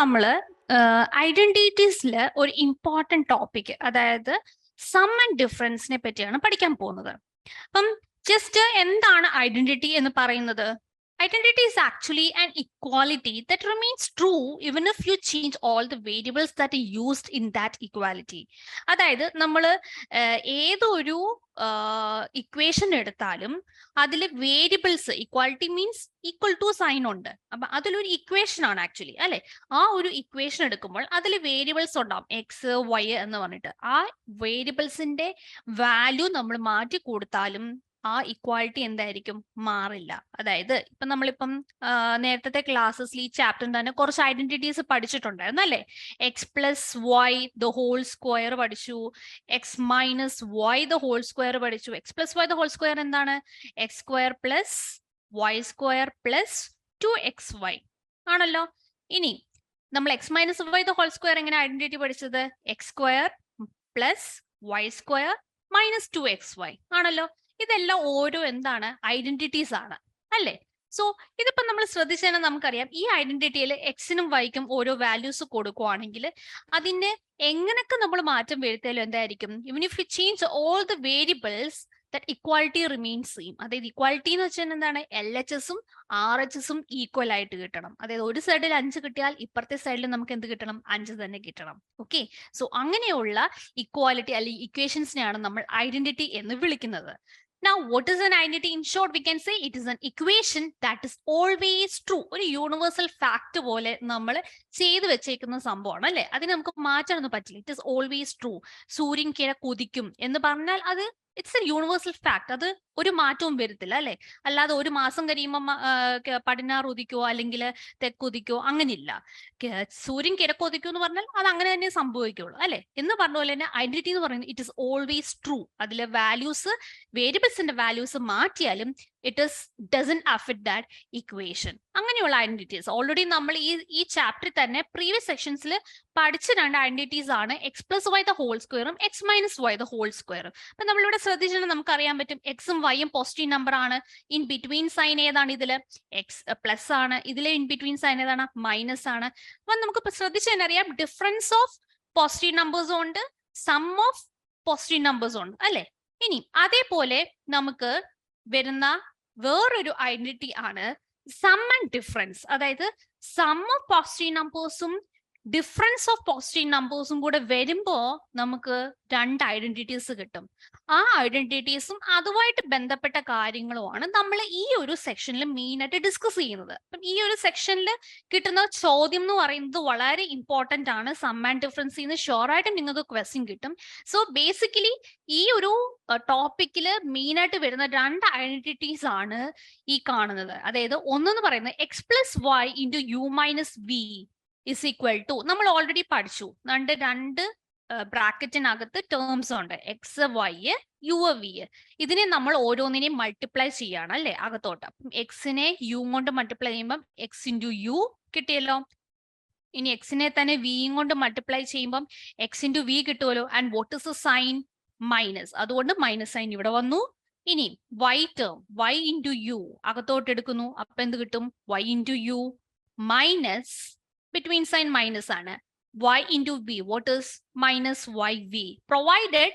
നമ്മൾ ഐഡന്റിറ്റീസിൽ ഒരു important topic, അതായത് സം ആൻഡ് ഡിഫറൻസിനെ പറ്റിയാണ് പഠിക്കാൻ പോകുന്നത്. അപ്പം ജസ്റ്റ് എന്താണ് ഐഡന്റിറ്റി എന്ന് പറയുന്നത്? Identity is actually an equality that remains true even if you change all the variables that are used in that equality. അതായത് നമ്മൾ ഏതൊരു ഇക്വേഷൻ എടുത്താലും അതിൽ variables, equality means equal to sign ഉണ്ട്. അപ്പൊ അതിലൊരു ഇക്വേഷൻ ആണ് ആക്ച്വലി, അല്ലെ? ആ ഒരു ഇക്വേഷൻ എടുക്കുമ്പോൾ അതിൽ വേരിയബിൾസ് ഉണ്ടാവും, എക്സ് വൈ എന്ന് പറഞ്ഞിട്ട്. ആ വേരിയബിൾസിന്റെ വാല്യൂ നമ്മൾ മാറ്റി കൊടുത്താലും ആ ഇക്വാലിറ്റി എന്തായിരിക്കും? മാറില്ല. അതായത് ഇപ്പൊ നമ്മളിപ്പം നേരത്തെ ക്ലാസ്സസിൽ ഈ ചാപ്റ്ററിൽ തന്നെ കുറച്ച് ഐഡന്റിറ്റീസ് പഠിച്ചിട്ടുണ്ടായിരുന്നു, അല്ലെ? X plus y the whole square പഠിച്ചു, x minus y the whole square പഠിച്ചു. X plus y the whole square എന്താണ്? X square plus y square plus 2xy ആണല്ലോ. ഇനി നമ്മൾ x minus y the whole square എങ്ങനെ identity പഠിച്ചത്? X square plus y square minus 2xy ആണല്ലോ. ഇതെല്ലാം ഓരോ എന്താണ്? ഐഡന്റിറ്റീസ് ആണ്, അല്ലേ? സോ ഇതിപ്പോ നമ്മൾ ശ്രദ്ധിച്ചാൽ നമുക്കറിയാം, ഈ ഐഡന്റിറ്റിയിൽ എക്സിനും വൈക്കും ഓരോ വാല്യൂസ് കൊടുക്കുവാണെങ്കിൽ അതിന്റെ എങ്ങനെയൊക്കെ നമ്മൾ മാറ്റം വരുത്തിയാലും എന്തായിരിക്കും? Even if you change all the variables that equality remains same. അതായത് ഇക്വാലിറ്റി എന്ന് വെച്ചാൽ എന്താണ്? LHSഉം RHSഉം ഈക്വൽ ആയിട്ട് കിട്ടണം. അതായത് ഒരു സൈഡിൽ 5 കിട്ടിയാൽ ഇപ്പുറത്തെ സൈഡിൽ നമുക്ക് എന്ത് കിട്ടണം? 5 തന്നെ കിട്ടണം. ഓക്കെ, സോ അങ്ങനെയുള്ള ഇക്വാലിറ്റി അല്ലെങ്കിൽ ഇക്വേഷൻസിനെയാണ് നമ്മൾ ഐഡന്റിറ്റി എന്ന് വിളിക്കുന്നത്. Now, what is an identity? In short, we can say it is an equation that is always true. ഒരു യൂണിവേഴ്സൽ ഫാക്ട് പോലെ നമ്മൾ ചെയ്തു വെച്ചേക്കുന്ന സംഭവമാണ്, അല്ലെ? അതിന് നമുക്ക് മാറ്റാനൊന്നും പറ്റില്ല. It is always true. സൂര്യൻ കിഴക്ക് ഉദിക്കും എന്ന് പറഞ്ഞാൽ അത് ഇറ്റ്സ് എ യൂണിവേഴ്സൽ ഫാക്ട്. അത് ഒരു മാറ്റവും വരുത്തില്ല, അല്ലെ? അല്ലാതെ ഒരു മാസം കഴിയുമ്പോൾ പടിഞ്ഞാറ് ഉദിക്കോ അല്ലെങ്കിൽ തെക്കുദിക്കോ, അങ്ങനെയില്ല. സൂര്യൻ കിഴക്ക് ഉദിക്കോ എന്ന് പറഞ്ഞാൽ അത് അങ്ങനെ തന്നെ സംഭവിക്കുള്ളൂ, അല്ലെ? എന്ന് പറഞ്ഞ പോലെ തന്നെ ഐഡന്റിറ്റി എന്ന് പറയുന്നത് ഇറ്റ് ഇസ് ഓൾവേസ് ട്രൂ. അതിലെ വാല്യൂസ്, വേരിയബിൾസിന്റെ വാല്യൂസ് മാറ്റിയാലും it doesn't affect that equation. അങ്ങനെയുള്ള ഐഡന്റിറ്റീസ് ഓൾറെഡി നമ്മൾ ഈ ചാപ്റ്ററിൽ തന്നെ പ്രീവിയസ് സെക്ഷൻസിൽ പഠിച്ച 2 ഐഡന്റിറ്റീസ് ആണ് x plus y the whole സ്ക്വയറും x minus y the whole സ്ക്വയറും. അപ്പൊ നമ്മളിവിടെ ശ്രദ്ധിച്ചാൽ നമുക്ക് അറിയാൻ പറ്റും, എക്സും വൈയും പോസിറ്റീവ് നമ്പർ ആണ്. ഇൻ ബിറ്റ്വീൻ സൈൻ ഏതാണ്? ഇതില് എക്സ് പ്ലസ് ആണ്. ഇതിലെ ഇൻ ബിറ്റ്വീൻ സൈൻ ഏതാണ്? മൈനസ് ആണ്. അപ്പൊ നമുക്ക് ശ്രദ്ധിച്ചു തന്നെ അറിയാം, ഡിഫറൻസ് ഓഫ് പോസിറ്റീവ് നമ്പേഴ്സും ഉണ്ട്, സം ഓഫ് പോസിറ്റീവ് നമ്പേഴ്സും ഉണ്ട്, അല്ലെ? ഇനി അതേപോലെ നമുക്ക് വരുന്ന വേറൊരു ഐഡന്റിറ്റി ആണ് സം ആൻഡ് ഡിഫറൻസ്. അതായത് സം ഓഫ് പോസിറ്റീവ് നമ്പേഴ്സും ഡിഫറൻസ് ഓഫ് പോസിറ്റീവ് നമ്പേഴ്സും കൂടെ വരുമ്പോ നമുക്ക് 2 ഐഡന്റിറ്റീസ് കിട്ടും. ആ ഐഡന്റിറ്റീസും അതുമായിട്ട് ബന്ധപ്പെട്ട കാര്യങ്ങളുമാണ് നമ്മൾ ഈ ഒരു സെക്ഷനിൽ മെയിൻ ആയിട്ട് ഡിസ്കസ് ചെയ്യുന്നത്. അപ്പം ഈ ഒരു സെക്ഷനിൽ കിട്ടുന്ന ചോദ്യം എന്ന് പറയുന്നത് വളരെ ഇമ്പോർട്ടന്റ് ആണ്. സം ആൻഡ് ഡിഫറൻസ് നിന്ന് ഷുവർ ആയിട്ടും നിങ്ങൾക്ക് ക്വസ്റ്റ്യൻ കിട്ടും. സോ ബേസിക്കലി ഈ ഒരു ടോപ്പിക്കില് മെയിൻ ആയിട്ട് വരുന്ന 2 ഐഡന്റിറ്റീസ് ആണ് ഈ കാണുന്നത്. അതായത് ഒന്നെന്ന് പറയുന്നത് x plus y into u minus v is equal to, നമ്മൾ ഓൾറെഡി പഠിച്ചു. 2 ബ്രാക്കറ്റിനകത്ത് ടേംസ് ഉണ്ട്, എക്സ് വൈ യു വി. ഇതിനെ നമ്മൾ ഓരോന്നിനെയും മൾട്ടിപ്ലൈ ചെയ്യാണ്, അല്ലെ? അകത്തോട്ട്. അപ്പം എക്സിനെ യു കൊണ്ട് മൾട്ടിപ്ലൈ ചെയ്യുമ്പോൾ എക്സ് ഇൻറ്റു യു കിട്ടിയല്ലോ. ഇനി എക്സിനെ തന്നെ വിയും കൊണ്ട് മൾട്ടിപ്ലൈ ചെയ്യുമ്പോൾ എക്സ് ഇൻറ്റു വി കിട്ടുമല്ലോ. And what is a sign? Minus. അതുകൊണ്ട് മൈനസ് സൈൻ ഇവിടെ വന്നു. ഇനി y term, y into U അകത്തോട്ട് എടുക്കുന്നു. അപ്പൊ എന്ത് കിട്ടും? Y into u minus, between sign minus ആണ്, y into v. What is minus yv? Provided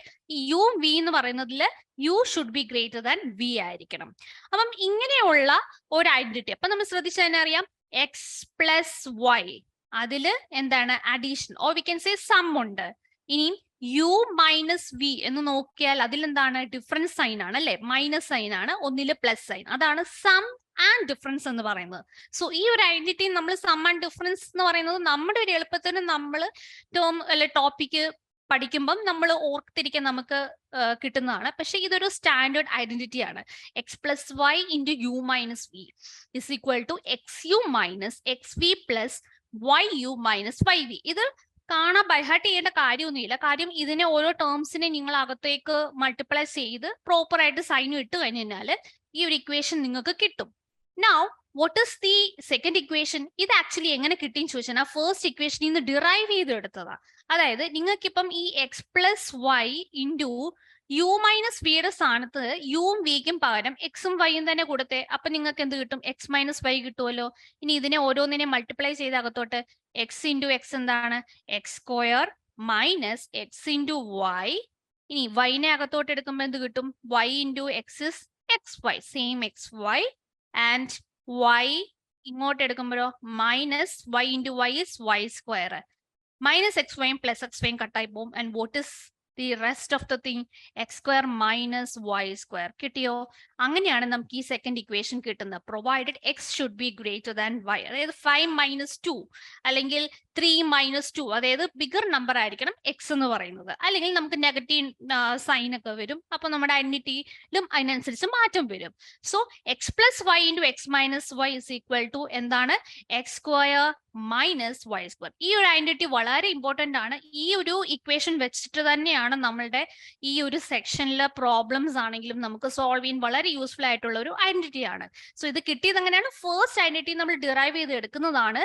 u v എന്ന് പറയുന്നതിൽ u should be greater than v ആയിരിക്കണം. അപ്പം ഇങ്ങനെയുള്ള ഒരു ഐഡന്റിറ്റി. അപ്പൊ നമ്മൾ ശ്രദ്ധിച്ചാൽ തന്നെ അറിയാം, എക്സ് പ്ലസ് വൈ അതില് എന്താണ്? Addition or we can say sum ഉണ്ട്. ഇനി യു മൈനസ് വി എന്ന് നോക്കിയാൽ അതിലെന്താണ്? ഡിഫറൻസ് സൈൻ ആണ്, അല്ലെ? മൈനസ് സൈൻ ആണ്, ഒന്നില് പ്ലസ് സൈൻ. അതാണ് സം ആൻഡ് ഡിഫറൻസ് എന്ന് പറയുന്നത്. സോ ഈ ഒരു ഐഡന്റിറ്റി നമ്മൾ സം ആൻഡ് ഡിഫറൻസ് എന്ന് പറയുന്നത് നമ്മുടെ ഒരു എളുപ്പത്തിന് നമ്മൾ ടേം അല്ലെ ടോപ്പിക്ക് പഠിക്കുമ്പം നമ്മൾ ഓർത്തിരിക്കാൻ നമുക്ക് കിട്ടുന്നതാണ്. പക്ഷെ ഇതൊരു സ്റ്റാൻഡേർഡ് ഐഡന്റിറ്റി ആണ്. X plus y into u minus v is equal to x u minus x v plus y u minus y v. ഇത് കാണാൻ ബൈഹാർട്ട് ചെയ്യേണ്ട കാര്യമൊന്നുമില്ല. കാര്യം ഇതിനെ ഓരോ ടേംസിനെ നിങ്ങൾ അകത്തേക്ക് മൾട്ടിപ്ലൈ ചെയ്ത് പ്രോപ്പർ ആയിട്ട് സൈനും ഇട്ട് കഴിഞ്ഞാൽ ഈ ഒരു ഇക്വേഷൻ നിങ്ങൾക്ക് കിട്ടും. Now, what is the second equation? ഇത് ആക്ച്വലി എങ്ങനെ കിട്ടിയെന്ന് ചോദിച്ചാൽ ആ ഫസ്റ്റ് ഇക്വേഷനിൽ നിന്ന് ഡിറൈവ് ചെയ്ത് എടുത്തതാ. അതായത് നിങ്ങൾക്കിപ്പം ഈ x plus y into u minus വിയുടെ സ്ഥാനത്ത് യുവും വിക്കും പകരം എക്സും വൈയും തന്നെ കൊടുത്തേ. അപ്പൊ നിങ്ങൾക്ക് എന്ത് കിട്ടും? എക്സ് മൈനസ് വൈ കിട്ടുമല്ലോ. ഇനി ഇതിനെ ഓരോന്നിനെ മൾട്ടിപ്ലൈ ചെയ്ത് അകത്തോട്ട് എക്സ് ഇൻറ്റു എക്സ് എന്താണ്? X square minus x into y. ഇനി വൈനെ അകത്തോട്ട് എടുക്കുമ്പോൾ എന്ത് കിട്ടും? Y into x is x y, same x y. And y ഇങ്ങോട്ട് എടുക്കുമ്പോഴോ minus y into y is y square. Minus x വൈയും പ്ലസ് എക്സ് വൈയും കട്ടായി പോകും. And what is the rest of the thing? x square minus y square. കിട്ടിയോ? അങ്ങനെയാണ് നമുക്ക് ഈ സെക്കൻഡ് ഇക്വേഷൻ കിട്ടുന്നത്. Provided X should be greater than y. അതായത് 5 മൈനസ് 2 അല്ലെങ്കിൽ 3 മൈനസ് 2, അതായത് ബിഗർ നമ്പർ ആയിരിക്കണം എക്സ് എന്ന് പറയുന്നത്. അല്ലെങ്കിൽ നമുക്ക് നെഗറ്റീവ് സൈൻ ഒക്കെ വരും. അപ്പൊ നമ്മുടെ ഐഡന്റിറ്റിയിലും അതിനനുസരിച്ച് മാറ്റം വരും. So x plus y into x minus y is equal to എന്താണ്? X square minus y square. ഈ ഒരു ഐഡന്റിറ്റി വളരെ ഇമ്പോർട്ടന്റ് ആണ്. ഈ ഒരു ഇക്വേഷൻ വെച്ചിട്ട് തന്നെയാണ് നമ്മളുടെ ഈ ഒരു സെക്ഷനിലെ പ്രോബ്ലംസ് ആണെങ്കിലും നമുക്ക് സോൾവ് ചെയ്യാൻ വളരെ യൂസ്ഫുൾ ആയിട്ടുള്ള ഒരു ഐഡന്റിറ്റി ആണ്. സോ ഇത് കിട്ടിയത് എങ്ങനെയാണ്? ഫസ്റ്റ് ഐഡന്റിറ്റി നമ്മൾ ഡിറൈവ് ചെയ്ത് എടുക്കുന്നതാണ്.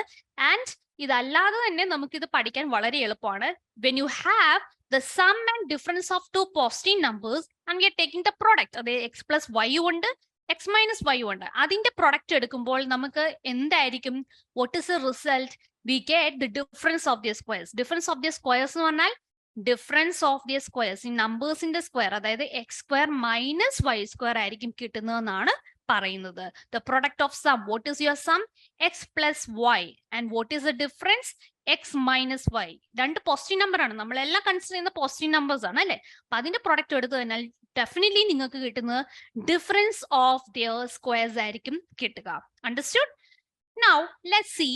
ആൻഡ് ഇതല്ലാതെ തന്നെ നമുക്കിത് പഠിക്കാൻ വളരെ എളുപ്പമാണ്. When you have the sum and difference of two positive numbers and we are taking the product, അതായത് എക്സ് പ്ലസ് വൈ ഉണ്ട് എക്സ് മൈനസ് വൈ ഉണ്ട്, അതിന്റെ പ്രൊഡക്റ്റ് എടുക്കുമ്പോൾ നമുക്ക് എന്തായിരിക്കും? What is the result? We get the difference of the squares. Difference of the squares എന്ന് പറഞ്ഞാൽ difference of the squares ഈ നമ്പേഴ്സിന്റെ സ്ക്വയർ, അതായത് x square minus y square ആയിരിക്കും കിട്ടുന്നതെന്നാണ് പറയുന്നത്. The product of sum, what is your sum? X plus y. And what is the difference? X minus y. രണ്ട് positive number ആണ്, നമ്മളെല്ലാം consider ചെയ്യുന്ന പോസിറ്റീവ് നമ്പേഴ്സ് ആണ് അല്ലെ. അപ്പൊ അതിന്റെ പ്രൊഡക്റ്റ് എടുത്തു കഴിഞ്ഞാൽ ഡെഫിനറ്റ്ലി നിങ്ങൾക്ക് കിട്ടുന്നത് ഡിഫറൻസ് ഓഫ് ദിയർ സ്ക്വയർസ് ആയിരിക്കും കിട്ടുക. Understood? Now let's see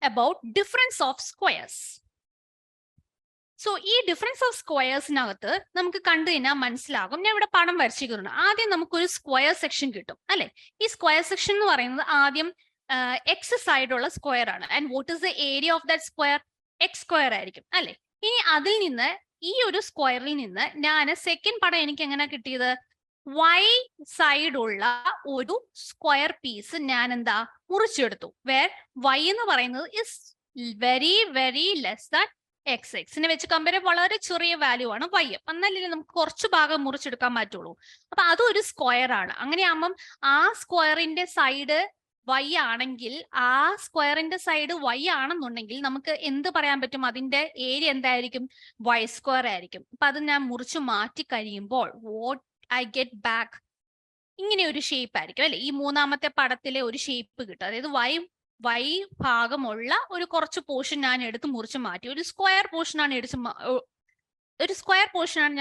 about difference of squares. So ഈ ഡിഫറൻസ് ഓഫ് സ്ക്വയേഴ്സിനകത്ത് നമുക്ക് കണ്ടു കഴിഞ്ഞാൽ മനസ്സിലാകും. ഞാൻ ഇവിടെ പടം വരച്ചിട്ടുണ്ട്. ആദ്യം നമുക്കൊരു സ്ക്വയർ സെക്ഷൻ കിട്ടും അല്ലെ. ഈ സ്ക്വയർ സെക്ഷൻ എന്ന് പറയുന്നത് ആദ്യം എക്സ് സൈഡുള്ള സ്ക്വയർ ആണ്. And what is the area of that square? X square ആയിരിക്കും അല്ലെ. ഇനി അതിൽ നിന്ന് ഈ ഒരു സ്ക്വയറിൽ നിന്ന് ഞാൻ സെക്കൻഡ് പടം എനിക്ക് എങ്ങനെ കിട്ടിയത്? വൈ സൈഡുള്ള ഒരു സ്ക്വയർ പീസ് ഞാൻ എന്താ മുറിച്ചെടുത്തു. വേർ വൈ എന്ന് പറയുന്നത് is very very less than x. എക്സിനെ വെച്ച് കമ്പയർ വളരെ ചെറിയ വാല്യൂ ആണ് വൈ. എന്നാലല്ലേ നമുക്ക് കുറച്ച് ഭാഗം മുറിച്ചെടുക്കാൻ പറ്റുള്ളൂ. അപ്പൊ അതൊരു സ്ക്വയർ ആണ്. അങ്ങനെയാകുമ്പം ആ സ്ക്വയറിന്റെ സൈഡ് വൈ ആണെങ്കിൽ, ആ സ്ക്വയറിന്റെ സൈഡ് വൈ ആണെന്നുണ്ടെങ്കിൽ നമുക്ക് എന്ത് പറയാൻ പറ്റും? അതിന്റെ ഏരിയ എന്തായിരിക്കും? വൈ സ്ക്വയർ ആയിരിക്കും. അപ്പൊ അത് ഞാൻ മുറിച്ച് മാറ്റി കഴിയുമ്പോൾ വാട്ട് ഐ ഗെറ്റ് ബാക്ക്? ഇങ്ങനെ ഒരു ഷേപ്പ് ആയിരിക്കും അല്ലെ. ഈ മൂന്നാമത്തെ പടത്തിലെ ഒരു ഷേപ്പ് കിട്ടും. അതായത് വൈ ഭാഗമുള്ള ഒരു കുറച്ച് പോർഷൻ ഞാൻ എടുത്ത് മുറിച്ച് മാറ്റി. ഒരു സ്ക്വയർ പോർഷനാണ്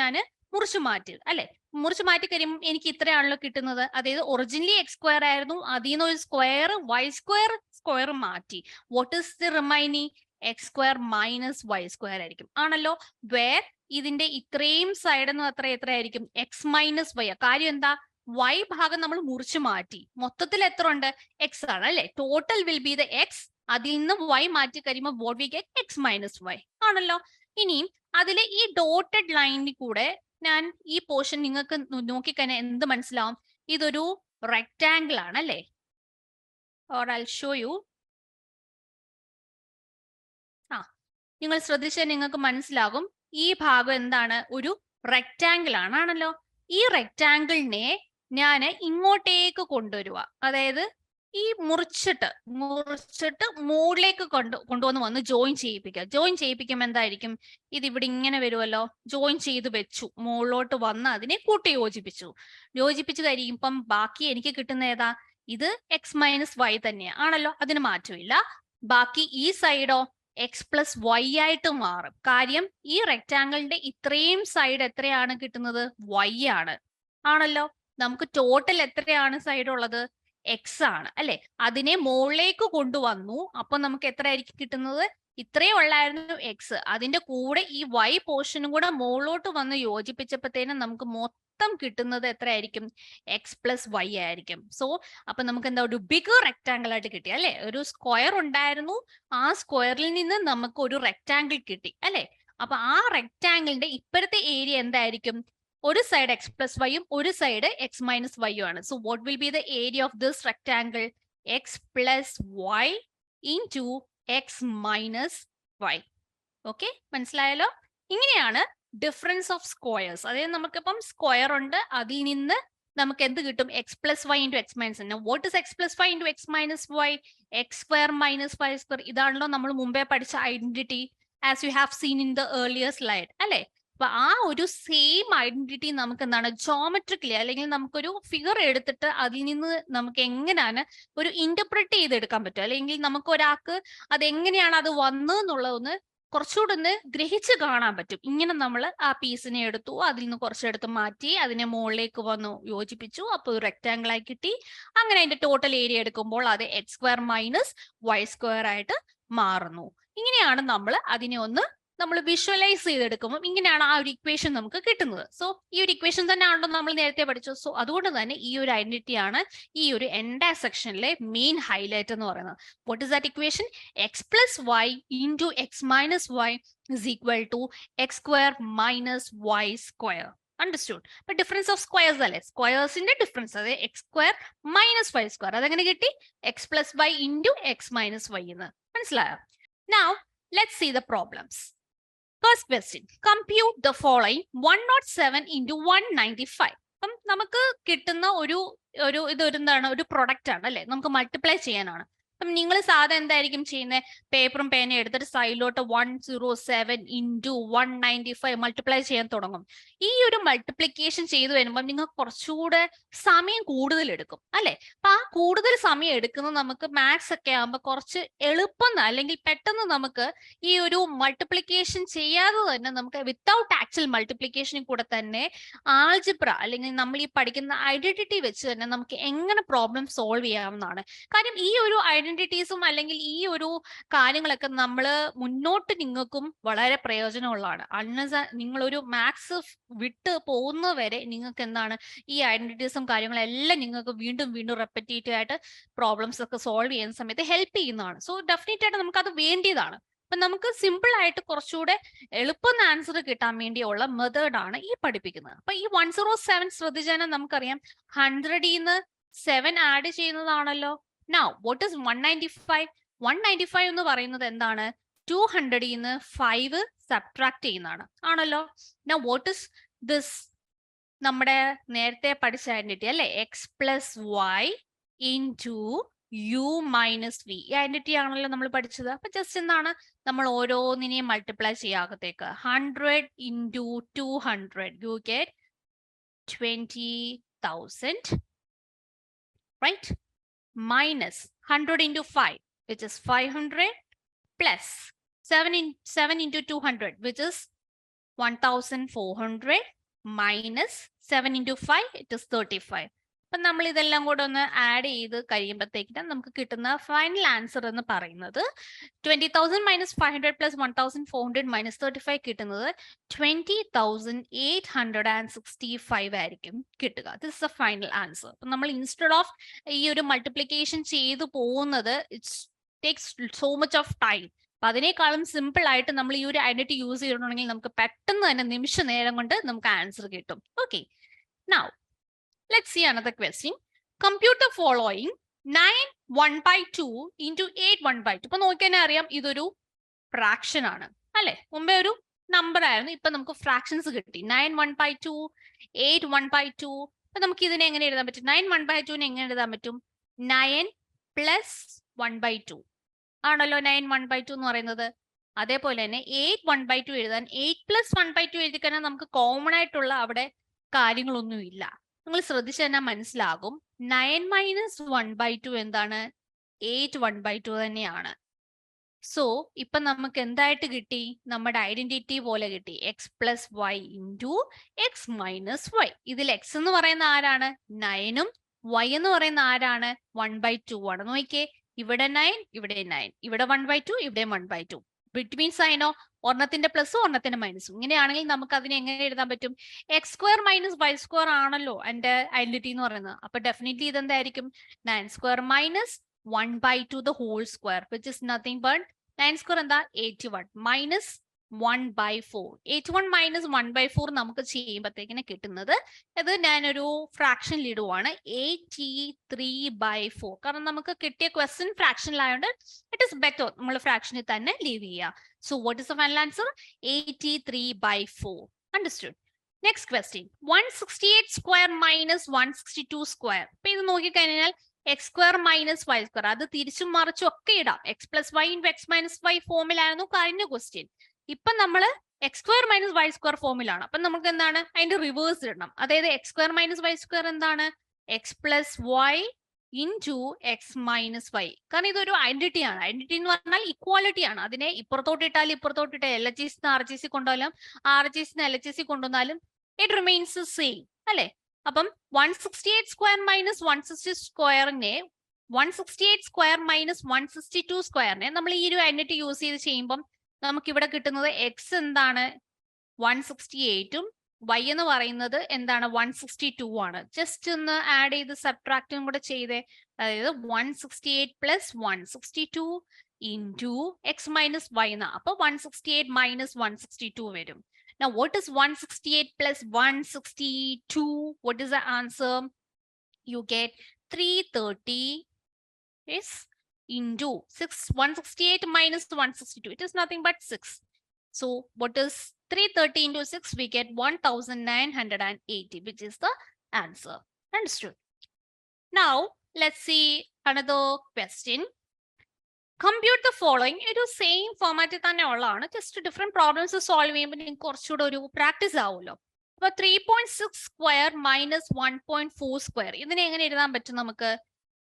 ഞാൻ മുറിച്ച് മാറ്റിയത് അല്ലെ. മുറിച്ച് മാറ്റി കഴിയുമ്പോൾ എനിക്ക് ഇത്രയാണല്ലോ കിട്ടുന്നത്. അതായത് ഒറിജിനലി എക്സ് സ്ക്വയർ ആയിരുന്നു, അതിൽ നിന്ന് ഒരു സ്ക്വയർ വൈ സ്ക്വയർ മാറ്റി. What is the remaining? X square minus y square ആയിരിക്കും ആണല്ലോ. വേർ ഇതിന്റെ ഇത്രയും സൈഡ് എന്ന് എത്രയായിരിക്കും? X minus y. കാര്യം എന്താ? വൈ ഭാഗം നമ്മൾ മുറിച്ച് മാറ്റി. മൊത്തത്തിൽ എത്ര ഉണ്ട്? എക്സ് ആണ് അല്ലെ. Total will be the x. അതിൽ നിന്ന് വൈ മാറ്റി കഴിയുമ്പോൾ what we get? X minus y ആണല്ലോ. ഇനിയും അതിലെ ഈ ഡോട്ടഡ് ലൈനിൽ കൂടെ ഞാൻ ഈ പോർഷൻ നിങ്ങൾക്ക് നോക്കിക്കഴിഞ്ഞാൽ എന്ത് മനസ്സിലാവും? ഇതൊരു റെക്ടാംഗിൾ ആണ് അല്ലെ. Or I show you. നിങ്ങൾ ശ്രദ്ധിച്ചാൽ നിങ്ങൾക്ക് മനസ്സിലാകും ഈ ഭാഗം എന്താണ്? ഒരു റെക്ടാംഗിൾ ആണല്ലോ. ഈ റെക്ടാംഗിളിനെ ഞാൻ ഇങ്ങോട്ടേക്ക് കൊണ്ടുവരുക. അതായത് ഈ മുറിച്ചിട്ട് മുകളിലേക്ക് കൊണ്ടുവന്ന് ജോയിൻ ചെയ്യിപ്പിക്കുമ്പോൾ എന്തായിരിക്കും? ഇത് ഇവിടെ ഇങ്ങനെ വരുമല്ലോ. ജോയിൻ ചെയ്ത് വെച്ചു, മുകളിലോട്ട് വന്ന് അതിനെ കൂട്ടി യോജിപ്പിച്ച് കഴിയുമ്പം ബാക്കി എനിക്ക് കിട്ടുന്ന ഏതാ? ഇത് എക്സ് മൈനസ് വൈ തന്നെയാണല്ലോ, അതിന് മാറ്റമില്ല. ബാക്കി ഈ സൈഡോ എക്സ് പ്ലസ് വൈ ആയിട്ട് മാറും. കാര്യം ഈ റെക്ടാംഗിളിന്റെ ഇത്രയും സൈഡ് എത്രയാണ് കിട്ടുന്നത്? വൈ ആണല്ലോ. നമുക്ക് ടോട്ടൽ എത്രയാണ് സൈഡ് ഉള്ളത്? എക്സ് ആണ് അല്ലെ. അതിനെ മുകളിലേക്ക് കൊണ്ടുവന്നു. അപ്പൊ നമുക്ക് എത്ര ആയിരിക്കും കിട്ടുന്നത്? ഇത്രയും ഉള്ളായിരുന്നു എക്സ്, അതിന്റെ കൂടെ ഈ വൈ പോർഷനും കൂടെ മുകളിലോട്ട് വന്ന് യോജിപ്പിച്ചപ്പോഴത്തേനും നമുക്ക് മൊത്തം കിട്ടുന്നത് എത്രയായിരിക്കും? എക്സ് പ്ലസ് വൈ ആയിരിക്കും. സോ അപ്പൊ നമുക്ക് എന്താ? ഒരു ബിഗ് റെക്ടാംഗിൾ ആയിട്ട് കിട്ടി അല്ലെ. ഒരു സ്ക്വയർ ഉണ്ടായിരുന്നു, ആ സ്ക്വയറിൽ നിന്ന് നമുക്ക് ഒരു റെക്ടാംഗിൾ കിട്ടി അല്ലെ. അപ്പൊ ആ റെക്ടാംഗിളിന്റെ ഇപ്പോഴത്തെ ഏരിയ എന്തായിരിക്കും? ഒരു സൈഡ് എക്സ് പ്ലസ് വൈയും ഒരു സൈഡ് എക്സ് മൈനസ് വൈയും ആണ്. So what will be the area of this rectangle? X plus y into x minus y. Okay, മനസ്സിലായല്ലോ? ഇങ്ങനെയാണ് ഡിഫറൻസ് ഓഫ് സ്ക്വയേഴ്സ്. അതായത് നമുക്കിപ്പം സ്ക്വയർ ഉണ്ട്, അതിൽ നിന്ന് നമുക്ക് എന്ത് കിട്ടും? X plus y into x minus. What is x plus y into x minus y? X square minus y square. ഇതാണല്ലോ നമ്മൾ മുമ്പേ പഠിച്ച identity, as you have seen in the earlier slide അല്ലേ? അപ്പൊ ആ ഒരു സെയിം ഐഡന്റിറ്റി നമുക്ക് എന്താണ് ജോമെട്രിക്കലി, അല്ലെങ്കിൽ നമുക്കൊരു ഫിഗർ എടുത്തിട്ട് അതിൽ നിന്ന് നമുക്ക് എങ്ങനെയാണ് ഒരു ഇന്റർപ്രറ്റ് ചെയ്തെടുക്കാൻ പറ്റും, അല്ലെങ്കിൽ നമുക്ക് ഒരാൾക്ക് അതെങ്ങനെയാണ് അത് വന്നതെന്നുള്ളതൊന്ന് കുറച്ചുകൂടെ ഒന്ന് ഗ്രഹിച്ച് കാണാൻ പറ്റും. ഇങ്ങനെ നമ്മൾ ആ പീസിനെ എടുത്തു, അതിൽ നിന്ന് കുറച്ചെടുത്ത് മാറ്റി അതിനെ മുകളിലേക്ക് വന്നു യോജിപ്പിച്ചു, അപ്പോൾ ഒരു റെക്ടാംഗിൾ ആയി കിട്ടി. അങ്ങനെ അതിന്റെ ടോട്ടൽ ഏരിയ എടുക്കുമ്പോൾ അത് x square minus y square ആയിട്ട് മാറുന്നു. ഇങ്ങനെയാണ് നമ്മൾ വിഷ്വലൈസ് ചെയ്തെടുക്കുമ്പോൾ ഇങ്ങനെയാണ് ആ ഒരു ഇക്വേഷൻ നമുക്ക് കിട്ടുന്നത്. സോ ഈ ഒരു ഇക്വേഷൻ തന്നെ ആണല്ലോ നമ്മൾ നേരത്തെ പഠിച്ചു. സോ അതുകൊണ്ട് തന്നെ ഈ ഒരു ഐഡന്റിറ്റിയാണ് ഈ ഒരു എൻഡയർ സെക്ഷനിലെ മെയിൻ ഹൈലൈറ്റ് എന്ന് പറയുന്നത്. What is that equation? X plus y into x minus y is equal to x square minus y square. Understood? അപ്പൊ ഡിഫറൻസ് ഓഫ് സ്ക്വയേഴ്സ് അല്ലേ, സ്ക്വയേഴ്സിന്റെ ഡിഫറൻസ്, അതായത് x square minus y square. അതെങ്ങനെ കിട്ടി? X plus y into x minus y എന്ന്. മനസ്സിലായോ? Now let's see the problems. First question, compute the following 107 into 195. അപ്പം നമുക്ക് കിട്ടുന്ന ഇതൊരു എന്താണ്, ഒരു പ്രൊഡക്റ്റ് ആണ് അല്ലെ, നമുക്ക് മൾട്ടിപ്ലൈ ചെയ്യാനാണ്. അപ്പം നിങ്ങൾ സാധാരണ എന്തായിരിക്കും ചെയ്യുന്നത്? പേപ്പറും പേനയും എടുത്തിട്ട് സൈഡിലോട്ട് 107 into 195 മൾട്ടിപ്ലൈ ചെയ്യാൻ തുടങ്ങും. ഈ ഒരു മൾട്ടിപ്ലിക്കേഷൻ ചെയ്തു വരുമ്പോൾ നിങ്ങൾക്ക് കുറച്ചുകൂടെ സമയം കൂടുതൽ എടുക്കും അല്ലെ? അപ്പൊ ആ കൂടുതൽ സമയം എടുക്കുന്നത് നമുക്ക് മാത്സ് ഒക്കെ ആകുമ്പോൾ കുറച്ച് എളുപ്പം, അല്ലെങ്കിൽ പെട്ടെന്ന് നമുക്ക് ഈ ഒരു മൾട്ടിപ്ലിക്കേഷൻ ചെയ്യാതെ തന്നെ നമുക്ക് വിത്തൗട്ട് ആക്ച്വൽ മൾട്ടിപ്ലിക്കേഷനിൽ കൂടെ തന്നെ ആൾജിബ്ര, അല്ലെങ്കിൽ നമ്മൾ ഈ പഠിക്കുന്ന ഐഡന്റിറ്റി വെച്ച് തന്നെ നമുക്ക് എങ്ങനെ പ്രോബ്ലം സോൾവ് ചെയ്യാവുന്നതാണ്. കാര്യം ഈ ഒരു ഐഡന്റിറ്റീസും അല്ലെങ്കിൽ ഈ ഒരു കാര്യങ്ങളൊക്കെ നമ്മൾ മുന്നോട്ട് നിങ്ങൾക്കും വളരെ പ്രയോജനമുള്ളതാണ്. അൺലെസ് നിങ്ങളൊരു മാത്സ് വിട്ട് പോകുന്നവരെ നിങ്ങൾക്ക് എന്താണ് ഈ ഐഡന്റിറ്റീസും കാര്യങ്ങളെല്ലാം നിങ്ങൾക്ക് വീണ്ടും വീണ്ടും റെപ്പറ്റേറ്റീവ് ആയിട്ട് പ്രോബ്ലംസ് ഒക്കെ സോൾവ് ചെയ്യുന്ന സമയത്ത് ഹെൽപ്പ് ചെയ്യുന്നതാണ്. സോ ഡെഫിനറ്റ് ആയിട്ട് നമുക്ക് അത് വേണ്ടിയതാണ്. അപ്പൊ നമുക്ക് സിമ്പിൾ ആയിട്ട് കുറച്ചുകൂടെ എളുപ്പം ആൻസർ കിട്ടാൻ വേണ്ടിയുള്ള മെത്തേഡാണ് ഈ പഠിപ്പിക്കുന്നത്. അപ്പൊ ഈ 107 ശ്രദ്ധിച്ചാൽ നമുക്കറിയാം 100 7 ആഡ് ചെയ്യുന്നതാണല്ലോ. Now, what is 195? 195 എന്ന് പറയുന്നത് എന്താണ്? 200 5 സബ്ട്രാക്ട് ചെയ്യുന്നതാണ് ആണല്ലോ. Now, what is this? നമ്മുടെ നേരത്തെ പഠിച്ച ഐഡന്റിറ്റി അല്ലെ, x plus y into u minus v. ഈ ഐഡന്റിറ്റി ആണല്ലോ നമ്മൾ പഠിച്ചത്. അപ്പൊ ജസ്റ്റ് എന്താണ്, നമ്മൾ ഓരോന്നിനെയും മൾട്ടിപ്ലൈ ചെയ്യാകത്തേക്ക് 100 into 200 you get 20,000, right? Minus 100 into 5, which is 500, plus 7 into 200, which is 1,400, minus 7 into 5, it is 35. അപ്പം നമ്മൾ ഇതെല്ലാം കൂടെ ഒന്ന് ആഡ് ചെയ്ത് കഴിയുമ്പോഴത്തേക്കിനും നമുക്ക് കിട്ടുന്ന ഫൈനൽ ആൻസർ എന്ന് പറയുന്നത് 20,000 minus 500 plus 1,400 minus 35 കിട്ടുന്നത് 20,865 ആയിരിക്കും കിട്ടുക. This is the final answer. അപ്പം നമ്മൾ ഇൻസ്റ്റെഡ് ഓഫ് ഈ ഒരു മൾട്ടിപ്ലിക്കേഷൻ ചെയ്തു പോകുന്നത് it's takes so much of time. അപ്പൊ അതിനേക്കാളും സിമ്പിൾ ആയിട്ട് നമ്മൾ ഈ ഒരു ഐഡന്റിറ്റി യൂസ് ചെയ്തിട്ടുണ്ടെങ്കിൽ നമുക്ക് പെട്ടെന്ന് തന്നെ നിമിഷ നേരം കൊണ്ട് നമുക്ക് ആൻസർ കിട്ടും. Okay, now let's see another question. Compute the following 9 1/2 into 8 1/2. ഇപ്പൊ നോക്കിയാൽ അറിയാം ഇതൊരു ഫ്രാക്ഷൻ ആണ് അല്ലെ. മുമ്പേ ഒരു നമ്പർ ആയിരുന്നു, ഇപ്പൊ നമുക്ക് ഫ്രാക്ഷൻസ് കിട്ടി. 9 1/2 8 1/2. അപ്പൊ നമുക്ക് ഇതിനെ എങ്ങനെ എഴുതാൻ പറ്റും? 9 1/2 എങ്ങനെ എഴുതാൻ പറ്റും? 9 plus 1/2 ആണല്ലോ 9 1/2 എന്ന് പറയുന്നത്. അതേപോലെ തന്നെ 8 1/2 എഴുതാൻ 8 plus 1/2 എഴുതി കഴിഞ്ഞാൽ നമുക്ക് കോമൺ ആയിട്ടുള്ള അവിടെ കാര്യങ്ങളൊന്നും ഇല്ല. നിങ്ങൾ ശ്രദ്ധിച്ചു തന്നെ മനസ്സിലാകും 9 minus 1/2 എന്താണ്? 8 1/2 തന്നെയാണ്. സോ ഇപ്പൊ നമുക്ക് എന്തായിട്ട് കിട്ടി? നമ്മുടെ ഐഡന്റിറ്റി പോലെ കിട്ടി, x plus y into x minus y. ഇതിൽ എക്സ് എന്ന് പറയുന്ന ആരാണ്? 9ഉം വൈ എന്ന് പറയുന്ന ആരാണ്? 1/2 ആണ്. നോക്കിയേ, ഇവിടെ 9 ഇവിടെ 9, ഇവിടെ 1/2 ഇവിടെ 1/2. ബിറ്റ്വീൻ സൈനോ ഒരെണ്ണത്തിന്റെ പ്ലസും ഒരെണ്ണത്തിന്റെ മൈനസും. ഇങ്ങനെയാണെങ്കിൽ നമുക്ക് അതിനെ എങ്ങനെ എഴുതാൻ പറ്റും? X square minus y square ആണല്ലോ എന്റെ ഐഡന്റിറ്റി എന്ന് പറയുന്നത്. അപ്പൊ ഡെഫിനറ്റ്ലി ഇതെന്തായിരിക്കും? 9 square minus 1/2 the whole square, which is nothing but 9 square എന്താ? 81 മൈനസ് 1/4. 81 മൈനസ് 1/4 നമുക്ക് ചെയ്യുമ്പോഴത്തേക്കിന് കിട്ടുന്നത് ഇത് ഞാനൊരു ഫ്രാക്ഷനിൽ ഇടുവാണ് 83/4. കാരണം നമുക്ക് കിട്ടിയ ക്വസ്റ്റ്യൻ ഫ്രാക്ഷനിലായതുകൊണ്ട് ഇറ്റ് ഇസ് ബെറ്റർ നമ്മൾ ഫ്രാക്ഷനിൽ തന്നെ ലീവ് ചെയ്യുക. So what is the final answer? 83/4. Understood? Next question. 168 square minus 162 square. അപ്പൊ ഇത് നോക്കിക്കഴിഞ്ഞാൽ x square minus y square, അത് തിരിച്ചും മറിച്ചും ഒക്കെ ഇടാം. X plus y into x minus y ഫോമിലായിരുന്നു കഴിഞ്ഞ ക്വസ്റ്റ്യൻ. ഇപ്പൊ നമ്മള് x square minus y square ഫോമിലാണ്. അപ്പൊ നമുക്ക് എന്താണ് അതിന്റെ റിവേഴ്സ് ഇടണം. അതായത് x square minus y square എന്താണ്? X plus y into x minus y. കാരണം ഇതൊരു ഐഡന്റിറ്റി ആണ്. ഐഡന്റിറ്റി എന്ന് പറഞ്ഞാൽ ഇക്വാലിറ്റി ആണ്. അതിനെ ഇപ്പുറത്തോട്ടിട്ടാലും ഇപ്പുറത്തോട്ടിട്ട് L H S R H C കൊണ്ടുവന്നാലും R H S L H S C കൊണ്ടുവന്നാലും ഇറ്റ് റിമെയിൻസ് സെയിം അല്ലെ? അപ്പം 168 സ്ക്വയർ മൈനസ് 160 സ്ക്വയറിനെ 168 സ്ക്വയർ മൈനസ് 162 സ്ക്വയറിനെ നമ്മൾ ഈ ഒരു ഐഡന്റിറ്റി യൂസ് ചെയ്ത് ചെയ്യുമ്പം നമുക്ക് ഇവിടെ കിട്ടുന്നത് എക്സ് എന്താണ് 168ഉം വൈ എന്ന് പറയുന്നത് എന്താണ് 162 ആണ്. ജസ്റ്റ് ഒന്ന് ആഡ് ചെയ്ത് സബ്ട്രാക്റ്റും കൂടെ ചെയ്തേ. അതായത് 168 plus 162 into x minus y എന്നാ. അപ്പൊ 168 മൈനസ് 162 വരും. Now, what is 168 plus 162? What is the answer? You get 330 is into 6. 168 minus 162. It is nothing but 6. So, what is 330 into 6? We get 1980, which is the answer. Understood? Now, let's see another question. Compute the following. ഇത് same ഫോമാറ്റിൽ തന്നെ ഉള്ളതാണ്. Just different problems solve ചെയ്യുമ്പോൾ നിങ്ങൾക്ക് കുറച്ചുകൂടെ ഒരു practice ആവുമല്ലോ. അപ്പൊ 3.6 square minus 1.4 square ഇതിനെ എങ്ങനെ എഴുതാൻ പറ്റും നമുക്ക്?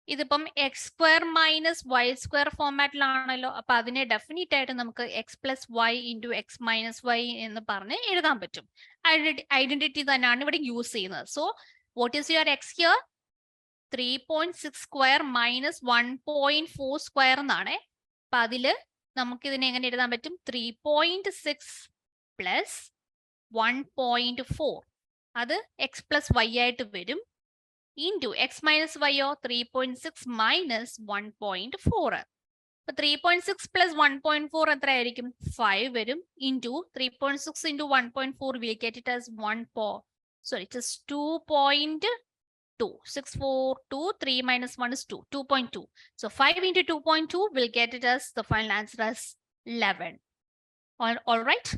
ഇതിപ്പം x square minus y square ഫോമാറ്റിലാണല്ലോ. അപ്പൊ അതിനെ ഡെഫിനറ്റ് ആയിട്ട് നമുക്ക് x plus y into x minus y എന്ന് പറഞ്ഞ് എഴുതാൻ പറ്റും. ഐഡന്റിറ്റി തന്നെയാണ് ഇവിടെ യൂസ് ചെയ്യുന്നത്. So what is your x here? 3.6 square minus 1.4 square എന്നാണ്. അപ്പൊ അതില് നമുക്ക് ഇതിനെ എങ്ങനെ എഴുതാൻ പറ്റും? 3.6 പ്ലസ് 1.4 അത് എക്സ് പ്ലസ് വൈ ആയിട്ട് വരും. ഇൻറ്റു എക്സ് മൈനസ് വൈയോ 3.6 മൈനസ് 1.4. അപ്പൊ 3.6 പ്ലസ് 1.4 എത്ര ആയിരിക്കും? 5 വരും. Into 3.6 into 1.4 will get it as 2.2. 6, 4, 2, 3 minus 1 is 2, 2.2. So 5 into 2.2 will get it as the final answer as 11. All right.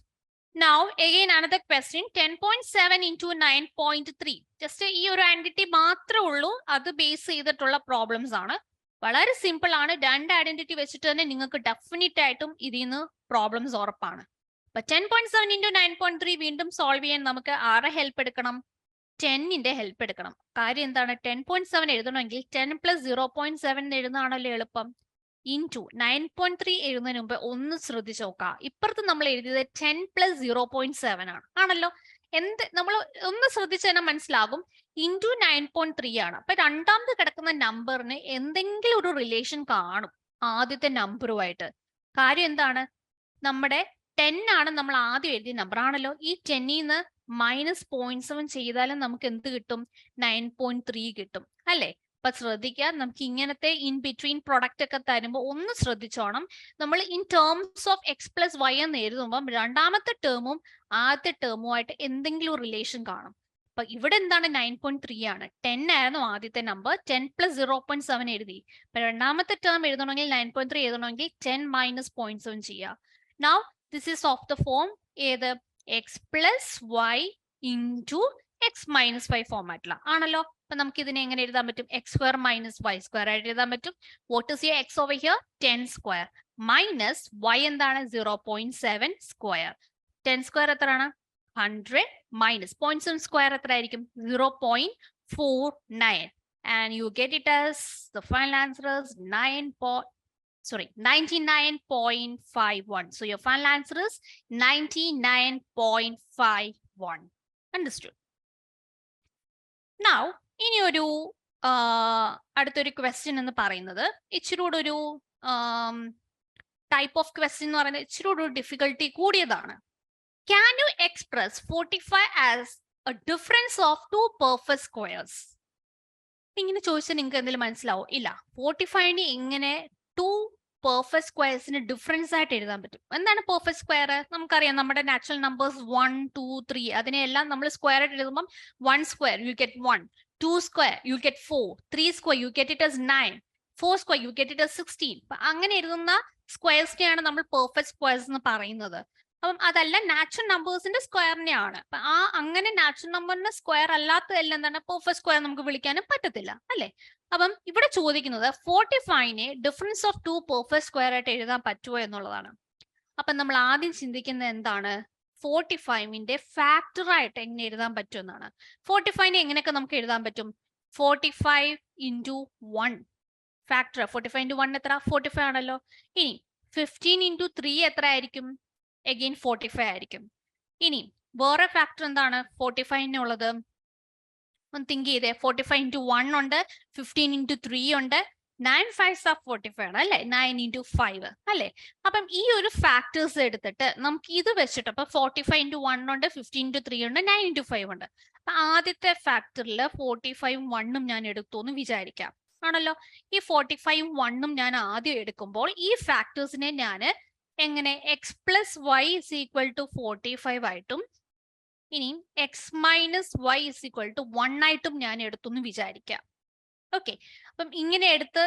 Now again another question. 10.7 into 9.3. Just ഈ ഒരു identity മാത്രമേ ഉള്ളൂ. അത് ബേസ് ചെയ്തിട്ടുള്ള പ്രോബ്ലംസ് ആണ്. വളരെ സിമ്പിൾ ആണ്. രണ്ട് ഐഡന്റിറ്റി വെച്ചിട്ട് തന്നെ നിങ്ങൾക്ക് ഡെഫിനറ്റ് ആയിട്ടും ഇതിൽ നിന്ന് പ്രോബ്ലംസ് ഉറപ്പാണ്. അപ്പൊ 10.7 into 9.3 വീണ്ടും സോൾവ് ചെയ്യാൻ നമുക്ക് ആരെ ഹെൽപ്പ് എടുക്കണം? 10ന്റെ ഹെൽപ്പ് എടുക്കണം. കാര്യം എന്താണ്? 10.7 എഴുതണമെങ്കിൽ 10 പ്ലസ് 0.7 എഴുതുന്നതാണല്ലോ എളുപ്പം. ഇൻറ്റു 9.3 എഴുതുന്നതിന് മുമ്പ് ഒന്ന് ശ്രദ്ധിച്ചു നോക്കാം. ഇപ്പുറത്ത് നമ്മൾ എഴുതിയത് 10 പ്ലസ് 0.7 ആണല്ലോ. നമ്മൾ ഒന്ന് ശ്രദ്ധിച്ചു തന്നെ മനസ്സിലാകും. ഇൻറ്റു 9.3 ആണ്. അപ്പൊ രണ്ടാമത് കിടക്കുന്ന നമ്പറിന് എന്തെങ്കിലും ഒരു റിലേഷൻ കാണും ആദ്യത്തെ നമ്പറുമായിട്ട്. കാര്യം എന്താണ്? നമ്മുടെ 10 ആണ് നമ്മൾ ആദ്യം എഴുതിയ നമ്പർ ആണല്ലോ. ഈ 10ന്ന് മൈനസ് 0.7 ചെയ്താലും നമുക്ക് എന്ത് കിട്ടും? 9.3 കിട്ടും അല്ലെ? അപ്പൊ ശ്രദ്ധിക്കുക, നമുക്ക് ഇങ്ങനത്തെ ഇൻ ബിറ്റ്വീൻ പ്രൊഡക്റ്റ് ഒക്കെ തരുമ്പോൾ ഒന്ന് ശ്രദ്ധിച്ചോണം. നമ്മൾ in terms of x plus y എന്ന് എഴുതുമ്പം രണ്ടാമത്തെ ടേമും ആദ്യത്തെ ടേമുമായിട്ട് എന്തെങ്കിലും റിലേഷൻ കാണും. അപ്പൊ ഇവിടെ എന്താണ്? 9.3 ആണ്. 10 ആയിരുന്നു ആദ്യത്തെ നമ്പർ. 10 പ്ലസ് 0.7 എഴുതി. അപ്പൊ രണ്ടാമത്തെ ടേം എഴുതണമെങ്കിൽ 9.3 എഴുതണമെങ്കിൽ 10 മൈനസ് 0.7 ചെയ്യുക. Now this is of the form ഏത്? X plus y into x minus y ഫോമാറ്റിലാണ് ആണല്ലോ. അപ്പൊ നമുക്ക് ഇതിനെ എങ്ങനെ എഴുതാൻ പറ്റും? X square minus y square ആയിട്ട് എഴുതാൻ പറ്റും. What is your x over here? 10 square minus y എന്താണ്? 0.7 സ്ക്വയർ. 10 സ്ക്വയർ എത്രയാണ്? 100 മൈനസ് 0.7 സ്ക്വയർ എത്ര ആയിരിക്കും? 0.49. and you get it as the final answer is 99.51. So your final answer is 99.51. Understood? Now, ഇനി ഒരു അടുത്തൊരു ക്വസ്റ്റ്യൻ എന്ന് പറയുന്നത് ഇച്ചിരി കൂടെ ഒരു ടൈപ്പ് ഓഫ് ക്വസ്റ്റ്യൻ എന്ന് പറയുന്നത് ഇച്ചിരി കൂടെ ഒരു ഡിഫിക്കൽട്ടി കൂടിയതാണ്. Can you express 45 as a difference of two perfect squares? ഇങ്ങനെ ചോദിച്ചാൽ നിങ്ങൾക്ക് എന്തെങ്കിലും മനസ്സിലാവും? ഇല്ല. 45നെ ഇങ്ങനെ 2 പെർഫെക്റ്റ് സ്ക്വയർസിന് ഡിഫറൻസ് ആയിട്ട് എഴുതാൻ പറ്റും. എന്താണ് പെർഫെക്റ്റ് സ്ക്വയർ? നമുക്കറിയാം, നമ്മുടെ നാച്ചുറൽ നമ്പേഴ്സ് 1, 2, 3 അതിനെല്ലാം നമ്മൾ സ്ക്വയർ ആയിട്ട് എഴുതുമ്പോൾ 1 square you get 1, 2 square you get 4, 3 square you get it as 9, 4 square you get it as 16. അങ്ങനെ എഴുതുന്ന സ്ക്വയർസിനെയാണ് നമ്മൾ പെർഫെക്റ്റ് സ്ക്വയർസ് എന്ന് പറയുന്നത്. അപ്പം അതല്ല നാച്ചുറൽ നമ്പേഴ്സിന്റെ സ്ക്വയറിനെയാണ്. അപ്പൊ അങ്ങനെ നാച്ചുറൽ നമ്പറിന്റെ സ്ക്വയർ അല്ലാത്തതെല്ലാം എന്താണ് പെർഫെക്റ്റ് സ്ക്വയർ നമുക്ക് വിളിക്കാനും പറ്റത്തില്ല അല്ലെ. അപ്പം ഇവിടെ ചോദിക്കുന്നത് 45നെ ഡിഫറൻസ് ഓഫ് 2 പെർഫെക്റ്റ് സ്ക്വയർ ആയിട്ട് എഴുതാൻ പറ്റുമോ എന്നുള്ളതാണ്. അപ്പൊ നമ്മൾ ആദ്യം ചിന്തിക്കുന്നത് എന്താണ്, 45ന്റെ ഫാക്ടർ ആയിട്ട് എങ്ങനെ എഴുതാൻ പറ്റും എന്നാണ്. 45നെ എങ്ങനെയൊക്കെ നമുക്ക് എഴുതാൻ പറ്റും? 45 into 1 ഫാക്ടർ. 45 into 1 എത്ര? 45 ആണല്ലോ. ഇനി 15 into 3 എത്ര ആയിരിക്കും? അഗെയിൻ 45 ആയിരിക്കും. ഇനി വേറെ ഫാക്ടർ എന്താണ് 45-നുള്ളത്? ഒന്ന് തിങ്ക് ചെയ്തേ. 45 into 1 ഉണ്ട്, 15 into 3 ഉണ്ട്, 9 5s are 45 ആണ് അല്ലെ, 9 into 5 അല്ലെ. അപ്പം ഈ ഒരു ഫാക്ടേഴ്സ് എടുത്തിട്ട് നമുക്ക് ഇത് വെച്ചിട്ട് അപ്പൊ 45 into 1 ഉണ്ട്, 15 into 3 ഉണ്ട്, 9 into 5 ഉണ്ട്. അപ്പൊ ആദ്യത്തെ ഫാക്ടറിൽ 45 1ഉം ഞാൻ എടുത്തു എന്ന് വിചാരിക്കാം, ആണല്ലോ. ഈ 45 1ഉം ഞാൻ ആദ്യം എടുക്കുമ്പോൾ ഈ ഫാക്ടേഴ്സിനെ ഞാൻ എങ്ങനെ x plus y is equal to 45 ആയിട്ടും ഇനി x minus y is equal to 1 ആയിട്ടും ഞാൻ എടുത്തു എന്ന് വിചാരിക്കാം. ഓക്കെ, അപ്പം ഇങ്ങനെ എടുത്ത്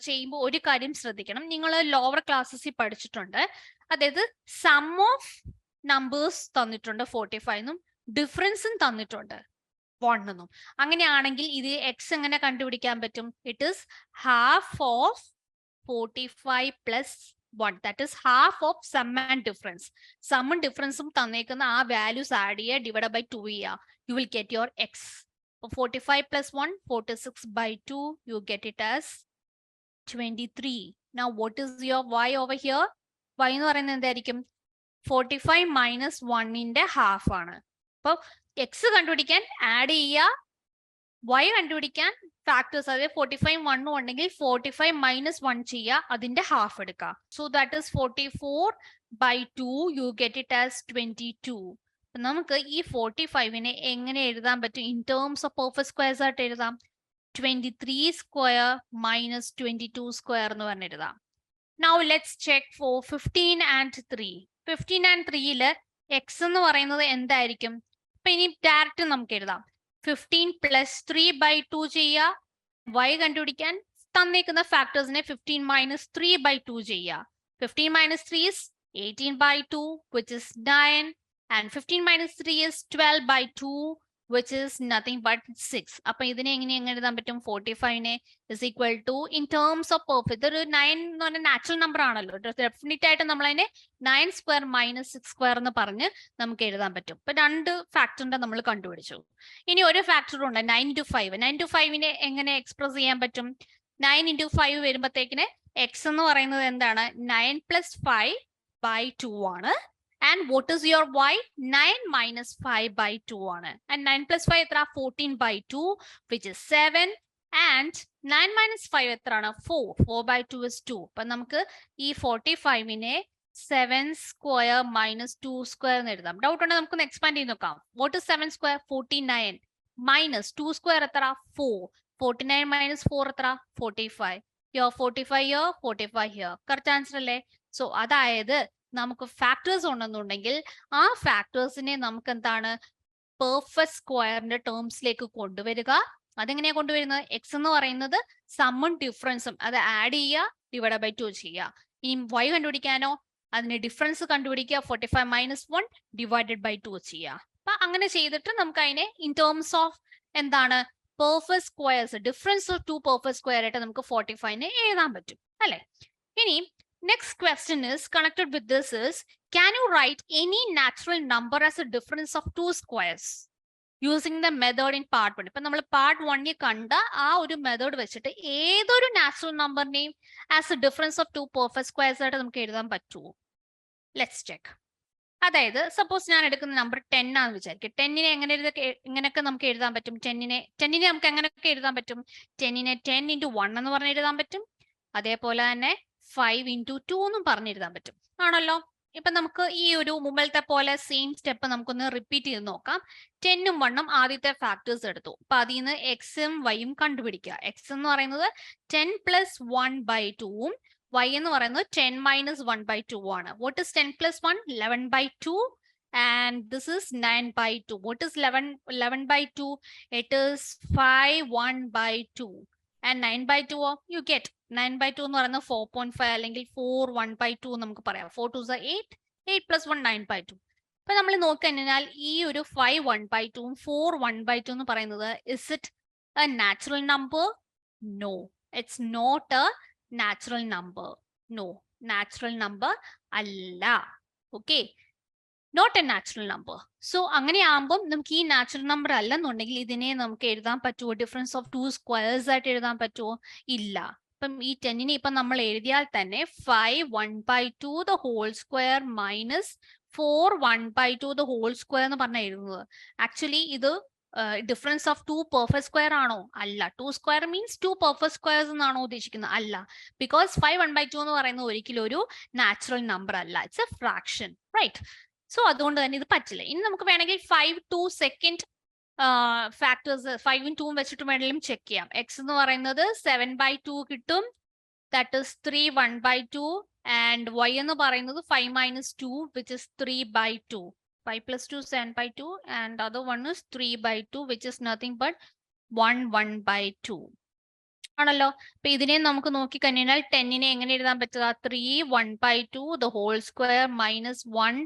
ചെയ്യുമ്പോൾ ഒരു കാര്യം ശ്രദ്ധിക്കണം. നിങ്ങൾ ലോവർ ക്ലാസ്സസിൽ പഠിച്ചിട്ടുണ്ട്, അതായത് സം ഓഫ് നമ്പേഴ്സ് തന്നിട്ടുണ്ട് 45 എന്നും ഡിഫറൻസും തന്നിട്ടുണ്ട് 1 എന്നും. അങ്ങനെയാണെങ്കിൽ ഇത് എക്സ് എങ്ങനെ കണ്ടുപിടിക്കാൻ പറ്റും? It is half of 45 plus 1, that is half of sum and difference. Sum and difference തന്നേക്കുന്ന ആ വാല്യൂസ് ആഡ് ചെയ്യുക, ഡിവൈഡ് ബൈ 2 ചെയ്യുക, you will get your x. 45 plus 1, 46 by 2, you get it as 23. Now what is your y over here? y എന്ന് പറയുന്നത് എന്തായിരിക്കും? 45 minus 1ന്റെ half ആണ്. അപ്പൊ x കണ്ടുപിടിക്കാൻ add ചെയ്യുക, y കണ്ടുപിടിക്കാൻ ഫാക്ടേഴ്സ്, അതായത് 45 1 ഉണ്ടെങ്കിൽ 45 മൈനസ് 1 ചെയ്യുക, അതിന്റെ ഹാഫ് എടുക്കുക. So that is 44 by 2, you get it as 22. നമുക്ക് ഈ 45നെ എങ്ങനെ എഴുതാൻ പറ്റും? In terms of perfect squares ആയിട്ട് എഴുതാം. 23 സ്ക്വയർ മൈനസ് 22 സ്ക്വയർ എന്ന് പറഞ്ഞ് എഴുതാം. Now let's check for 15 and 3. 15 and 3ല് എക്സ് എന്ന് പറയുന്നത് എന്തായിരിക്കും? അപ്പൊ ഇനി ഡയറക്റ്റ് നമുക്ക് എഴുതാം. 15 plus 3 by 2 ചെയ്യുക, y കണ്ടുപിടിക്കാൻ തന്നേക്കുന്ന ഫാക്ടേഴ്സിനെ 15 minus 3 by 2 ചെയ്യുക. 15 minus 3 is 18 by 2, which is 9, and 15 minus 3 is 12 by 2, which is nothing but 6. അപ്പൊ ഇതിനെ എങ്ങനെ എഴുതാൻ പറ്റും? 45നെ is equal to, in terms of perfect, ഇതൊരു 9 എന്ന് പറഞ്ഞ നാച്ചുറൽ നമ്പർ ആണല്ലോ, ഡെഫിനറ്റ് ആയിട്ട് നമ്മൾ അതിനെ 9 സ്ക്വയർ മൈനസ് 6 സ്ക്വയർ എന്ന് പറഞ്ഞ് നമുക്ക് എഴുതാൻ പറ്റും. ഇപ്പൊ 2 ഫാക്ടറിന്റെ നമ്മൾ കണ്ടുപിടിച്ചു. ഇനി ഒരു ഫാക്ടർ ഉണ്ട് 9 into 5. 9 into 5നെ എങ്ങനെ എക്സ്പ്രസ് ചെയ്യാൻ പറ്റും? 9 into 5 വരുമ്പോഴത്തേക്കിന് എക്സ് എന്ന് പറയുന്നത് എന്താണ്? 9 plus 5 by 2 ആണ്. And what is your y? 9 minus 5 by 2 ആണ്. And 9 plus 5 എത്ര? 14 by 2, which is 7. And 9 minus 5 എത്രയാണ്? 4. 4 by 2 is 2. അപ്പൊ നമുക്ക് ഈ 45നെ 7 സ്ക്വയർ മൈനസ് 2 സ്ക്വയർ എന്ന് എഴുതാം. ഡൗട്ട് ഉണ്ടെങ്കിൽ നമുക്കൊന്ന് എക്സ്പാൻഡ് ചെയ്ത് നോക്കാം. What is 7 square? 49 minus 2 square എത്ര? 4. 49 minus 4 എത്ര? 45. Here 45 here, 45 here. Correct answer അല്ലേ? സോ അതായത് നമുക്ക് ഫാക്ടേഴ്സ് ഉണ്ടെന്നുണ്ടെങ്കിൽ ആ ഫാക്ടേഴ്സിനെ നമുക്ക് എന്താണ് പെർഫെക്റ്റ് സ്ക്വയറിന്റെ ടേംസിലേക്ക് കൊണ്ടുവരിക. അതെങ്ങനെയാ കൊണ്ടുവരുന്നത്? എക്സ് എന്ന് പറയുന്നത് സമ്മും ഡിഫറൻസും അത് ആഡ് ചെയ്യുക, ഡിവൈഡ് ബൈ 2 ചെയ്യുക. ഇനി y കണ്ടുപിടിക്കാനോ അതിന്റെ ഡിഫറൻസ് കണ്ടുപിടിക്കുക, 45 മൈനസ് 1 ഡിവൈഡഡ് ബൈ 2 ചെയ്യുക. അപ്പൊ അങ്ങനെ ചെയ്തിട്ട് നമുക്ക് അതിനെ ഇൻ ടേംസ് ഓഫ് എന്താണ് perfect squares, difference of 2 perfect square ആയിട്ട് നമുക്ക് 45നെ എഴുതാൻ പറ്റും അല്ലെ. ഇനി next question is connected with this is, can you write any natural number as a difference of 2 squares using the method in part 1? ഇപ്പൊ നമ്മൾ part 1ൽ കണ്ട ആ ഒരു മെത്തേഡ് വെച്ചിട്ട് ഏതൊരു നാച്ചുറൽ നമ്പറിനെയും as a difference of 2 perfect squares ആയിട്ട് നമുക്ക് എഴുതാൻ പറ്റുമോ? Let's check. അതായത് സപ്പോസ് ഞാൻ എടുക്കുന്ന നമ്പർ 10 ആണെന്ന് വിചാരിക്കും. 10നെ എങ്ങനെയൊക്കെ നമുക്ക് എഴുതാൻ പറ്റും? 10നെ നമുക്ക് എങ്ങനെയൊക്കെ എഴുതാൻ പറ്റും? 10നെ 10 into 1 എന്ന് പറഞ്ഞ് എഴുതാൻ പറ്റും. അതേപോലെ തന്നെ 5 into 2 എന്നും പറഞ്ഞെഴുതാൻ പറ്റും, ആണല്ലോ. ഇപ്പൊ നമുക്ക് ഈ ഒരു മുമ്പത്തെ പോലെ സെയിം സ്റ്റെപ്പ് നമുക്കൊന്ന് റിപ്പീറ്റ് ചെയ്ത് നോക്കാം. 10ഉം 1ഉം ആദ്യത്തെ ഫാക്ടേഴ്സ് എടുത്തു. അപ്പൊ അതിൽ നിന്ന് എക്സും വൈയും കണ്ടുപിടിക്കുക. എക്സ് എന്ന് പറയുന്നത് 10 plus 1 by 2ഉം y എന്ന് പറയുന്നത് 10 minus 1 by 2 ആണ്. What is 10 plus 1? 11 by 2. And this is 9 by 2. What is 11 by 2? It is 5 1 by 2. And 9 by 2 you get 9 by 2 എന്ന് പറയുന്നത് 4.5 അല്ലെങ്കിൽ 4 1 by 2 നമുക്ക് പറയാം. 4 2s are 8, 8 + 1 9/2. അപ്പൊ നമ്മൾ നോക്കിക്കഴിഞ്ഞാൽ ഈ ഒരു 5 1/2 4 1/2 എന്ന് പറയുന്നത് is it a natural number? No, it's not a natural number. No, natural number അല്ല. Okay, not a natural number. So അങ്ങനെയാകുമ്പോൾ നമുക്ക് ഈ നാച്ചുറൽ നമ്പർ അല്ലെന്നുണ്ടെങ്കിൽ ഇതിനെ നമുക്ക് എഴുതാൻ പറ്റുമോ? ഡിഫറൻസ് ഓഫ് 2 സ്ക്വയേഴ്സ് ആയിട്ട് എഴുതാൻ പറ്റുമോ? ഇല്ല. അപ്പം ഈ 10നെ ഇപ്പം നമ്മൾ എഴുതിയാൽ തന്നെ 5 1/2 the whole square minus 4 1/2 the whole square എന്ന് പറഞ്ഞാൽ എഴുതുന്നത്. ആക്ച്വലി ഇത് ഡിഫറൻസ് ഓഫ് 2 പെർഫെക്റ്റ് സ്ക്വയർ ആണോ? അല്ല. 2 സ്ക്വയർ മീൻസ് 2 പെർഫെക്റ്റ് സ്ക്വയർസ് എന്നാണോ ഉദ്ദേശിക്കുന്നത്? അല്ല. ബിക്കോസ് 5 1/2 എന്ന് പറയുന്നത് ഒരിക്കലും ഒരു നാച്ചുറൽ നമ്പർ അല്ല, it's a fraction, right? So അതുകൊണ്ട് തന്നെ ഇത് പറ്റില്ല. ഇനി നമുക്ക് വേണമെങ്കിൽ 5 2 സെക്കൻഡ് ഫാക്ടേഴ്സ് 5ഉം 2ഉം വെച്ചിട്ട് വേണമെങ്കിലും ചെക്ക് ചെയ്യാം. എക്സ് എന്ന് പറയുന്നത് 7/2 കിട്ടും, ദാറ്റ് ഇസ് 3 1/2, ആൻഡ് വൈ എന്ന് പറയുന്നത് 5 - 2 which is 3/2. 5 + 2 7/2, and other one is 3/2 which is nothing but 1 1/2 ആണല്ലോ. അപ്പൊ ഇതിനെ നമുക്ക് നോക്കിക്കഴിഞ്ഞാൽ 10നെ എങ്ങനെ എഴുതാൻ പറ്റുക? 3 1/2 ദ ഹോൾ സ്ക്വയർ മൈനസ് 1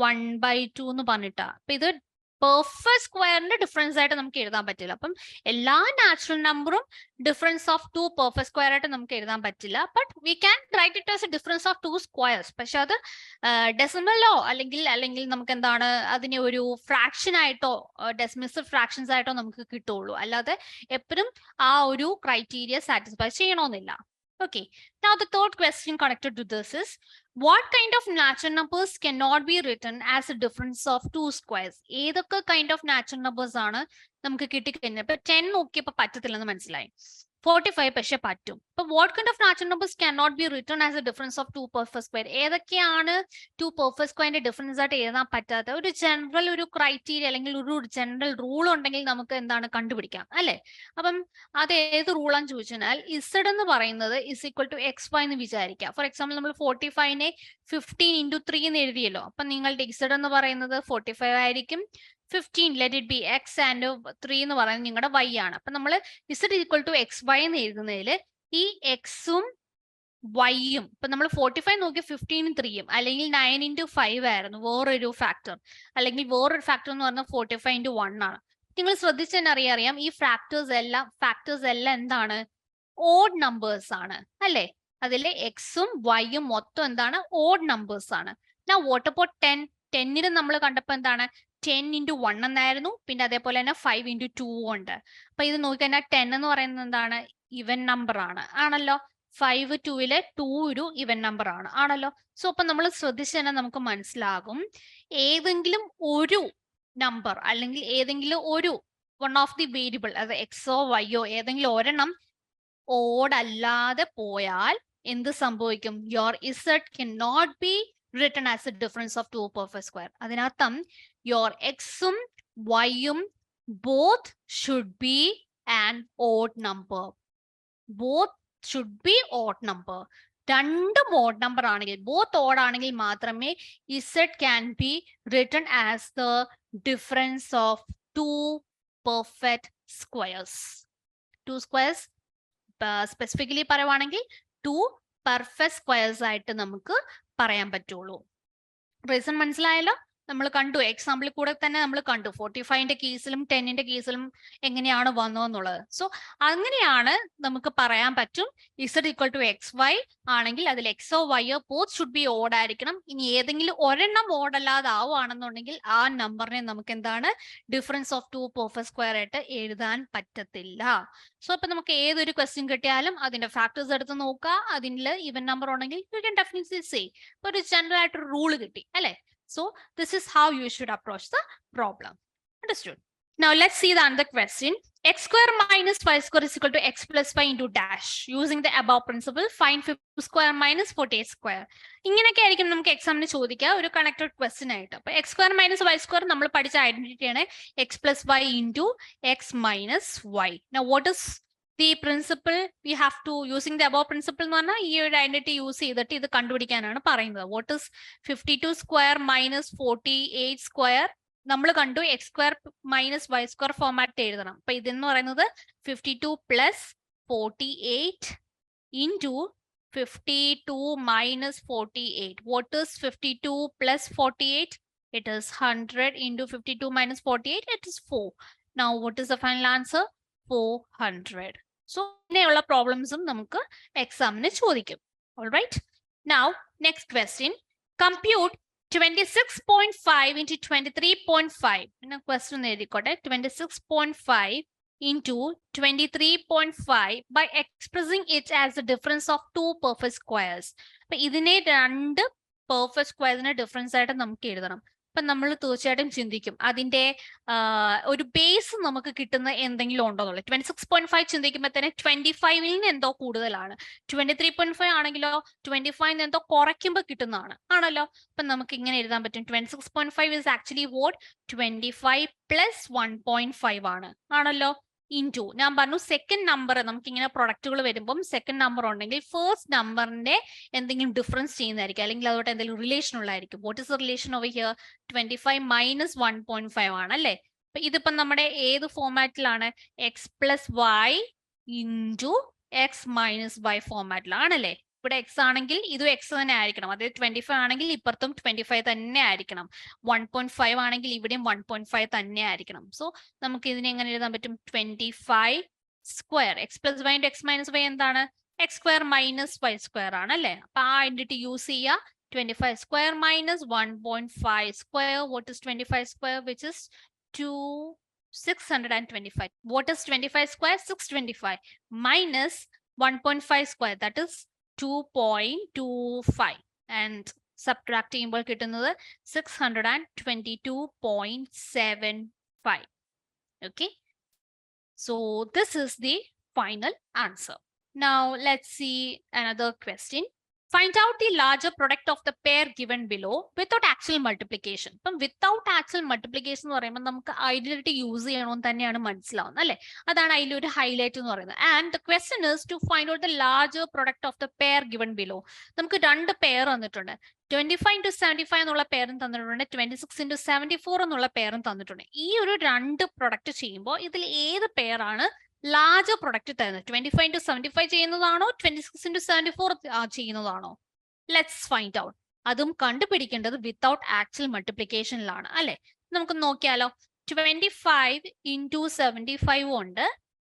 1/2 എന്ന് പറഞ്ഞിട്ടാ. അപ്പൊ ഇത് പെർഫെക്റ്റ് സ്ക്വയറിന്റെ ഡിഫറൻസ് ആയിട്ട് നമുക്ക് എഴുതാൻ പറ്റില്ല. അപ്പം എല്ലാ നാച്ചുറൽ നമ്പറും ഡിഫറൻസ് ഓഫ് 2 പെർഫെക്റ്റ് സ്ക്വയർ ആയിട്ട് നമുക്ക് എഴുതാൻ പറ്റില്ല. But we can write it as a difference of 2 squares. പക്ഷെ അത് ഡെസിമലോ അല്ലെങ്കിൽ നമുക്ക് എന്താണ് അതിനെ ഒരു ഫ്രാക്ഷൻ ആയിട്ടോ ഡെസിമൽ ഫ്രാക്ഷൻസ് ആയിട്ടോ നമുക്ക് കിട്ടുള്ളൂ. അല്ലാതെ എപ്പോഴും ആ ഒരു ക്രൈറ്റീരിയ സാറ്റിസ്ഫൈ ചെയ്യണമെന്നില്ല. Okay, now the third question connected to this is, what kind of natural numbers cannot be written as a difference of 2 squares? ഏതൊക്കെ kind of natural numbers ആണ് നമുക്ക് കിട്ടിക്കഴിഞ്ഞാൽ? ഇപ്പൊ 10 നോക്കിയപ്പോ പറ്റത്തില്ലെന്ന് മനസ്സിലായി, 45 പക്ഷെ പറ്റും. അപ്പൊ what kind of natural numbers can not be written as a difference of 2 perfect square? ഏതൊക്കെയാണ് 2 പെർഫെക്റ്റ് സ്ക്വയറിന്റെ ഡിഫറൻസ് ആയിട്ട് എഴുതാൻ പറ്റാത്ത? ഒരു ജനറൽ ഒരു ക്രൈറ്റീരിയ അല്ലെങ്കിൽ ഒരു ജനറൽ റൂൾ ഉണ്ടെങ്കിൽ നമുക്ക് എന്താണ് കണ്ടുപിടിക്കാം അല്ലെ? അപ്പം അത് ഏത് റൂളാന്ന് ചോദിച്ചാൽ ഇസഡ് എന്ന് പറയുന്നത് ഇസ് ഈക്വൽ ടു XY എന്ന് വിചാരിക്കാം. ഫോർ എക്സാമ്പിൾ നമ്മൾ 45നെ 15 × 3 എന്ന് എഴുതിയല്ലോ. അപ്പൊ നിങ്ങളുടെ ഇസഡ് എന്ന് പറയുന്നത് 45 ആയിരിക്കും. 15 let it be x and 3 എന്ന് പറയുന്നത് നിങ്ങളുടെ y ആണ്. അപ്പൊ നമ്മൾ z ഈക്വൽ ടു XY എന്ന് എഴുതുന്നതിൽ ഈ എക്സും വൈയും ഇപ്പൊ നമ്മൾ 45 നോക്കി 15 3ഉം അല്ലെങ്കിൽ 9 × 5 ആയിരുന്നു വേറൊരു ഫാക്ടർ, അല്ലെങ്കിൽ വേറൊരു ഫാക്ടർ എന്ന് പറഞ്ഞാൽ 45 × 1 ആണ്. നിങ്ങൾ ശ്രദ്ധിച്ചു തന്നെ അറിയാം ഈ ഫാക്ടേഴ്സ് എല്ലാം എന്താണ്? ഓഡ് നമ്പേഴ്സ് ആണ് അല്ലെ? അതിലെ എക്സും വൈയും മൊത്തം എന്താണ്? ഓഡ് നമ്പേഴ്സ് ആണ്. Now what about 10? 10ന് നമ്മൾ കണ്ടപ്പോ എന്താണ്? 10 × 1 എന്നായിരുന്നു. പിന്നെ അതേപോലെ തന്നെ 5 × 2 ഉണ്ട്. അപ്പൊ ഇത് നോക്കിക്കഴിഞ്ഞാൽ 10 എന്ന് പറയുന്നത് എന്താണ്? ഇവൻ നമ്പർ ആണ് ആണല്ലോ. 5 2ലെ 2 ഒരു ഇവൻ നമ്പർ ആണ് ആണല്ലോ. സോ അപ്പൊ നമ്മൾ ശ്രദ്ധിച്ചു തന്നെ നമുക്ക് മനസ്സിലാകും ഏതെങ്കിലും ഒരു നമ്പർ അല്ലെങ്കിൽ ഏതെങ്കിലും ഒരു വൺ ഓഫ് ദി വേരിയബിൾ, അത് എക്സോ വൈയോ ഏതെങ്കിലും ഒരെണ്ണം ഓഡ് അല്ലാതെ പോയാൽ എന്ത് സംഭവിക്കും? Your z can not be written as a difference of 2 perfect square. അതിനർത്ഥം your xും yും both should be an odd number. Both should be odd number. രണ്ടും odd number ആണെങ്കിൽ, both odd ആണെങ്കിൽ മാത്രമേ z can be written as the difference of 2 perfect squares. 2 squares specifically പറയുവാണെങ്കിൽ 2 perfect squares ആയിട്ട് നമുക്ക് പറയാൻ പറ്റുള്ളൂ. റീസൺ മനസ്സിലായല്ലോ? നമ്മൾ കണ്ടു എക്സാമ്പിളിൽ കൂടെ തന്നെ നമ്മൾ കണ്ടു 45ന്റെ കേസിലും 10ന്റെ കേസിലും എങ്ങനെയാണ് വന്നതെന്നുള്ളത്. സോ അങ്ങനെയാണ് നമുക്ക് പറയാൻ പറ്റും z ഈക്വൽ ടു XY ആണെങ്കിൽ അതിൽ എക്സോ വൈയോ ബോത്ത് ഷുഡ് ബി ഓഡ് ആയിരിക്കണം. ഇനി ഏതെങ്കിലും ഒരെണ്ണം ഓഡ് അല്ലാതെ ആവുകയാണെന്നുണ്ടെങ്കിൽ ആ നമ്പറിനെ നമുക്ക് എന്താണ്? ഡിഫറൻസ് ഓഫ് 2 പെർഫെക്റ്റ് സ്ക്വയർ ആയിട്ട് എഴുതാൻ പറ്റത്തില്ല. സോ ഇപ്പൊ നമുക്ക് ഏതൊരു ക്വസ്റ്റ്യൻ കിട്ടിയാലും അതിന്റെ ഫാക്ടേഴ്സ് എടുത്ത് നോക്കുക, അതിൽ ഈവൻ നമ്പർ ഉണ്ടെങ്കിൽ യു ക്യാൻ ഡെഫിനറ്റ്ലി സേ. ഇപ്പൊ ഒരു ജനറൽ ആയിട്ടൊരു റൂൾ കിട്ടി അല്ലെ? So this is how you should approach the problem. Understood? Now let's see the other question. X square minus y square is equal to x plus y into dash. Using the above principle, find 50 square minus 48 square. ഇങ്ങനെയൊക്കെ ആയിരിക്കും നമുക്ക് എക്സാമിന് ചോദിക്കുക ഒരു connected question ആയിട്ട്. അപ്പൊ x square minus y square നമ്മൾ പഠിച്ച ഐഡന്റിറ്റി ആണ് x plus y into x minus y. Now what is the principle? We have to using the above principle എന്ന് പറഞ്ഞാൽ ഈ ഒരു ഐഡന്റിറ്റി യൂസ് ചെയ്തിട്ട് ഇത് കണ്ടുപിടിക്കാനാണ് പറയുന്നത്. What is 52 square minus 48 square? നമ്മൾ കണ്ടു x square minus y square format എഴുതണം. അപ്പൊ ഇതെന്ന് പറയുന്നത് 52 + 48 into 52 minus 48. What is 52 plus 48? It is 100 into 52 minus 48. It is 4. Now, what is the final answer? 400. So, ഇങ്ങനെയുള്ള പ്രോബ്ലംസും നമുക്ക് എക്സാമിന് ചോദിക്കും. All right. Now, next question. Compute 26.5 into 23.5. In a question, 26.5 into 23.5 by expressing it as the difference of two perfect squares. അപ്പൊ ഇതിനെ രണ്ട് perfect സ്ക്വയറിന്റെ difference ആയിട്ട് നമുക്ക് എഴുതണം. അപ്പൊ നമ്മൾ തീർച്ചയായിട്ടും ചിന്തിക്കും അതിന്റെ ഒരു ബേസ് നമുക്ക് കിട്ടുന്ന എന്തെങ്കിലും ഉണ്ടോ എന്നുള്ളത്. 26.5 ചിന്തിക്കുമ്പോൾ തന്നെ 25ൽ നിന്ന് എന്തോ കൂടുതലാണ്. 23.5 ആണെങ്കിലോ 25 എന്തോ കുറയ്ക്കുമ്പോൾ കിട്ടുന്നതാണ് ആണല്ലോ. അപ്പൊ നമുക്ക് ഇങ്ങനെ എഴുതാൻ പറ്റും 26.5 is actually what? 25 plus 1.5 ആണ് ആണല്ലോ. ഇൻറ്റു ഞാൻ പറഞ്ഞു സെക്കൻഡ് നമ്പർ നമുക്ക് ഇങ്ങനെ പ്രൊഡക്റ്റുകൾ വരുമ്പം സെക്കൻഡ് നമ്പർ ഉണ്ടെങ്കിൽ ഫസ്റ്റ് നമ്പറിന്റെ എന്തെങ്കിലും ഡിഫറൻസ് ചെയ്യുന്നതായിരിക്കും, അല്ലെങ്കിൽ അതോട്ട് എന്തെങ്കിലും റിലേഷൻ ഉള്ളതായിരിക്കും. What is the relation over here? 25 minus 1.5 ആണ് അല്ലേ. അപ്പൊ ഇതിപ്പം നമ്മുടെ ഏത് ഫോമാറ്റിലാണ്? X plus y into x minus y ഫോമാറ്റിലാണല്ലേ. ഇവിടെ എക്സ് ആണെങ്കിൽ ഇതും എക്സ് തന്നെ ആയിരിക്കണം. അതായത് 25 ആണെങ്കിൽ ഇപ്പുറത്തും 25 തന്നെ ആയിരിക്കണം. 1.5 ആണെങ്കിൽ ഇവിടെയും 1.5 തന്നെ ആയിരിക്കണം. സോ നമുക്ക് ഇതിനെ എങ്ങനെ എഴുതാൻ പറ്റും? 25 square. X plus y x minus y എന്താണ്? X square minus y square ആണ് അല്ലേ. അപ്പൊ ആ ഐഡന്റിറ്റി യൂസ് ചെയ്യുക. 25 square minus 1.5 square. What is 25 square? Which is 625. What is 25 square? 625 minus 1.5 square. That is 2.25. And subtract ചെയ്യുമ്പോൾ കിട്ടുന്നത് 622.75. Okay. So this is the final answer. Now let's see another question. Find out the larger product of the pair given below without actual multiplication. അപ്പം without actual multiplication എന്ന് പറയുമ്പോൾ നമുക്ക് identity use ചെയ്യണമെന്ന് തന്നെയാണ് മനസ്സിലാവുന്നത് അല്ലെ. അതാണ് അതിലൊരു ഹൈലൈറ്റ് എന്ന് പറയുന്നത്. And the question is to find out the larger product of the pair given below. നമുക്ക് രണ്ട് പെയർ വന്നിട്ടുണ്ട്. 25 into 75 എന്നുള്ള പേരും തന്നിട്ടുണ്ട്, 26 into 74 എന്നുള്ള പേരും തന്നിട്ടുണ്ട്. ഈ ഒരു രണ്ട് പ്രൊഡക്റ്റ് ചെയ്യുമ്പോൾ ഇതിൽ ഏത് പെയറാണ് ലാർജർ പ്രൊഡക്റ്റ് തരുന്നത്? 25 into 75 ചെയ്യുന്നതാണോ 26 into 74 ചെയ്യുന്നതാണോ? Let's find out. അതും കണ്ടുപിടിക്കേണ്ടത് വിത്തൗട്ട് ആക്ച്വൽ മൾട്ടിപ്ലിക്കേഷനിലാണ് അല്ലെ. നമുക്ക് നോക്കിയാലോ. 25 into 75 ഉണ്ട്,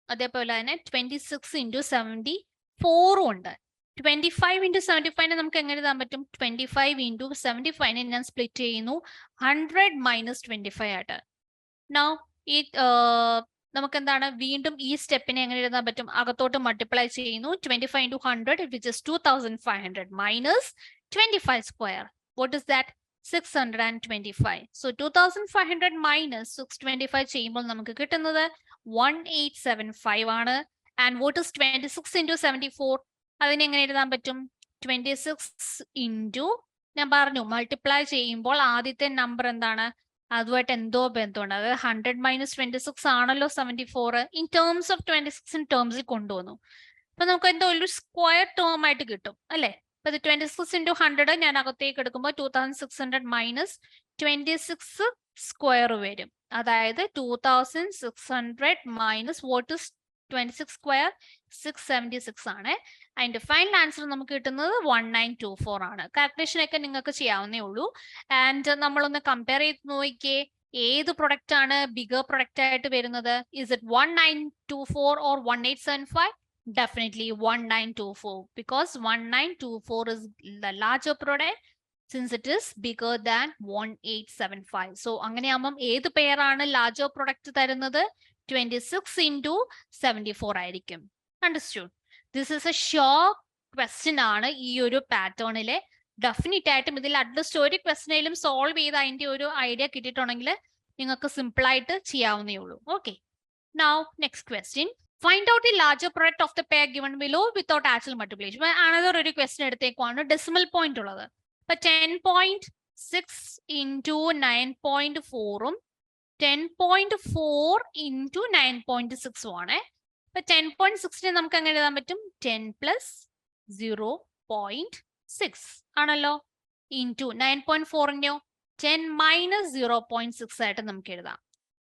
അതേപോലെ തന്നെ 26 into 74 ഉണ്ട്. 25 into 75 നമുക്ക് എങ്ങനെ എഴുതാൻ പറ്റും? 25 into 75 ഞാൻ സ്പ്ലിറ്റ് ചെയ്യുന്നു 100 minus 25 ആയിട്ട്. നൗ ഈ നമുക്ക് എന്താണ് വീണ്ടും ഈ സ്റ്റെപ്പിനെ എങ്ങനെ എഴുതാൻ പറ്റും? അകത്തോട്ട് മൾട്ടിപ്ലൈ ചെയ്യുന്നു. 25 into 100 which is 2500 minus 25 square. What is that? 625. So 2500 minus 625 ചെയ്യുമ്പോൾ നമുക്ക് കിട്ടുന്നത് 1875 ആണ്. And what is 26 into 74? അതിനെ എങ്ങനെ എഴുതാൻ പറ്റും? 26 into ഞാൻ പറഞ്ഞു മൾട്ടിപ്ലൈ ചെയ്യുമ്പോൾ ആദ്യത്തെ നമ്പർ എന്താണ്? അതുമായിട്ട് എന്തോ ബന്ധമുണ്ട്. അതായത് 100 minus 26 ആണല്ലോ 74. ഇൻ ടേംസ് ഓഫ് 26 ഇൻ ടേംസിൽ കൊണ്ടുവന്നു. അപ്പൊ നമുക്ക് എന്തോ ഒരു സ്ക്വയർ ടേം ആയിട്ട് കിട്ടും അല്ലെ. അപ്പൊ ഇത് 26 into 100 ഞാൻ അകത്തേക്ക് എടുക്കുമ്പോൾ 2600 minus 26 സ്ക്വയർ വരും. അതായത് 2600 minus what is 26 സ്ക്വയർ? 676 ആണ്. അതിന്റെ ഫൈനൽ ആൻസർ നമുക്ക് കിട്ടുന്നത് 1924 ആണ്. കാൽക്കുലേഷൻ ഒക്കെ നിങ്ങൾക്ക് ചെയ്യാവുന്നേ ഉള്ളൂ. ആൻഡ് നമ്മളൊന്ന് കമ്പയർ ചെയ്ത് നോക്കിയേ, ഏത് പ്രൊഡക്റ്റ് ആണ് ബിഗർ പ്രൊഡക്റ്റ് ആയിട്ട് വരുന്നത്? Is it 1924 or 1875? Definitely 1924, because 1924 is the larger product since it is bigger than 1875. So അങ്ങനെയാകുമ്പം ഏത് പെയറാണ് ലാർജർ പ്രൊഡക്റ്റ് തരുന്നത്? 26 into 74 ആയിരിക്കും. Understood? This is a short question ആണ് ഈ ഒരു പാറ്റേണിലെ. ഡെഫിനറ്റ് ആയിട്ടും ഇതിൽ അറ്റ്ലീസ്റ്റ് ഒരു ക്വസ്റ്റ്യനിലും സോൾവ് ചെയ്ത് അതിന്റെ ഒരു ഐഡിയ കിട്ടിയിട്ടുണ്ടെങ്കിൽ നിങ്ങൾക്ക് സിമ്പിൾ ആയിട്ട് ചെയ്യാവുന്നേ ഉള്ളൂ. Okay. Now next question. Find out the larger product of the pair given below without actual multiplication. Another ഒരു ക്വസ്റ്റ്യൻ എടുത്തേക്കുവാണ് ഡെസിമൽ പോയിന്റ് ഉള്ളത്. ഇപ്പൊ 10.6 into 9.4 10.4 into 9.6 ആണ്. ഇപ്പൊ 10.6 നമുക്ക് എങ്ങനെ എഴുതാൻ പറ്റും? 10 plus 0.6 ആണല്ലോ. ഇൻറ്റു 9.4നെയോ 10 minus 0.6 ആയിട്ട് നമുക്ക് എഴുതാം.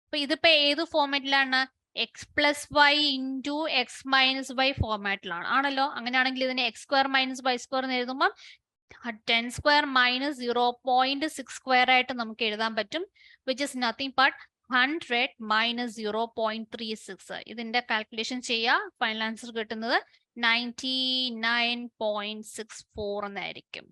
അപ്പൊ ഇതിപ്പോ ഏത് ഫോർമാറ്റിലാണ്? X plus y into x minus y ഫോർമാറ്റിലാണ് ആണല്ലോ. അങ്ങനെയാണെങ്കിൽ ഇതിനെ x square minus y square എന്ന് എഴുതുമ്പോൾ 10 സ്ക്വയർ മൈനസ് 0.6 സ്ക്വയർ ആയിട്ട് നമുക്ക് എഴുതാൻ പറ്റും, which is nothing but 100 minus 0.36. ഇതിന്റെ കാൽക്കുലേഷൻ ചെയ്യുക, ഫൈനൽ ആൻസർ കിട്ടുന്നത് 99.64 എന്നായിരിക്കും.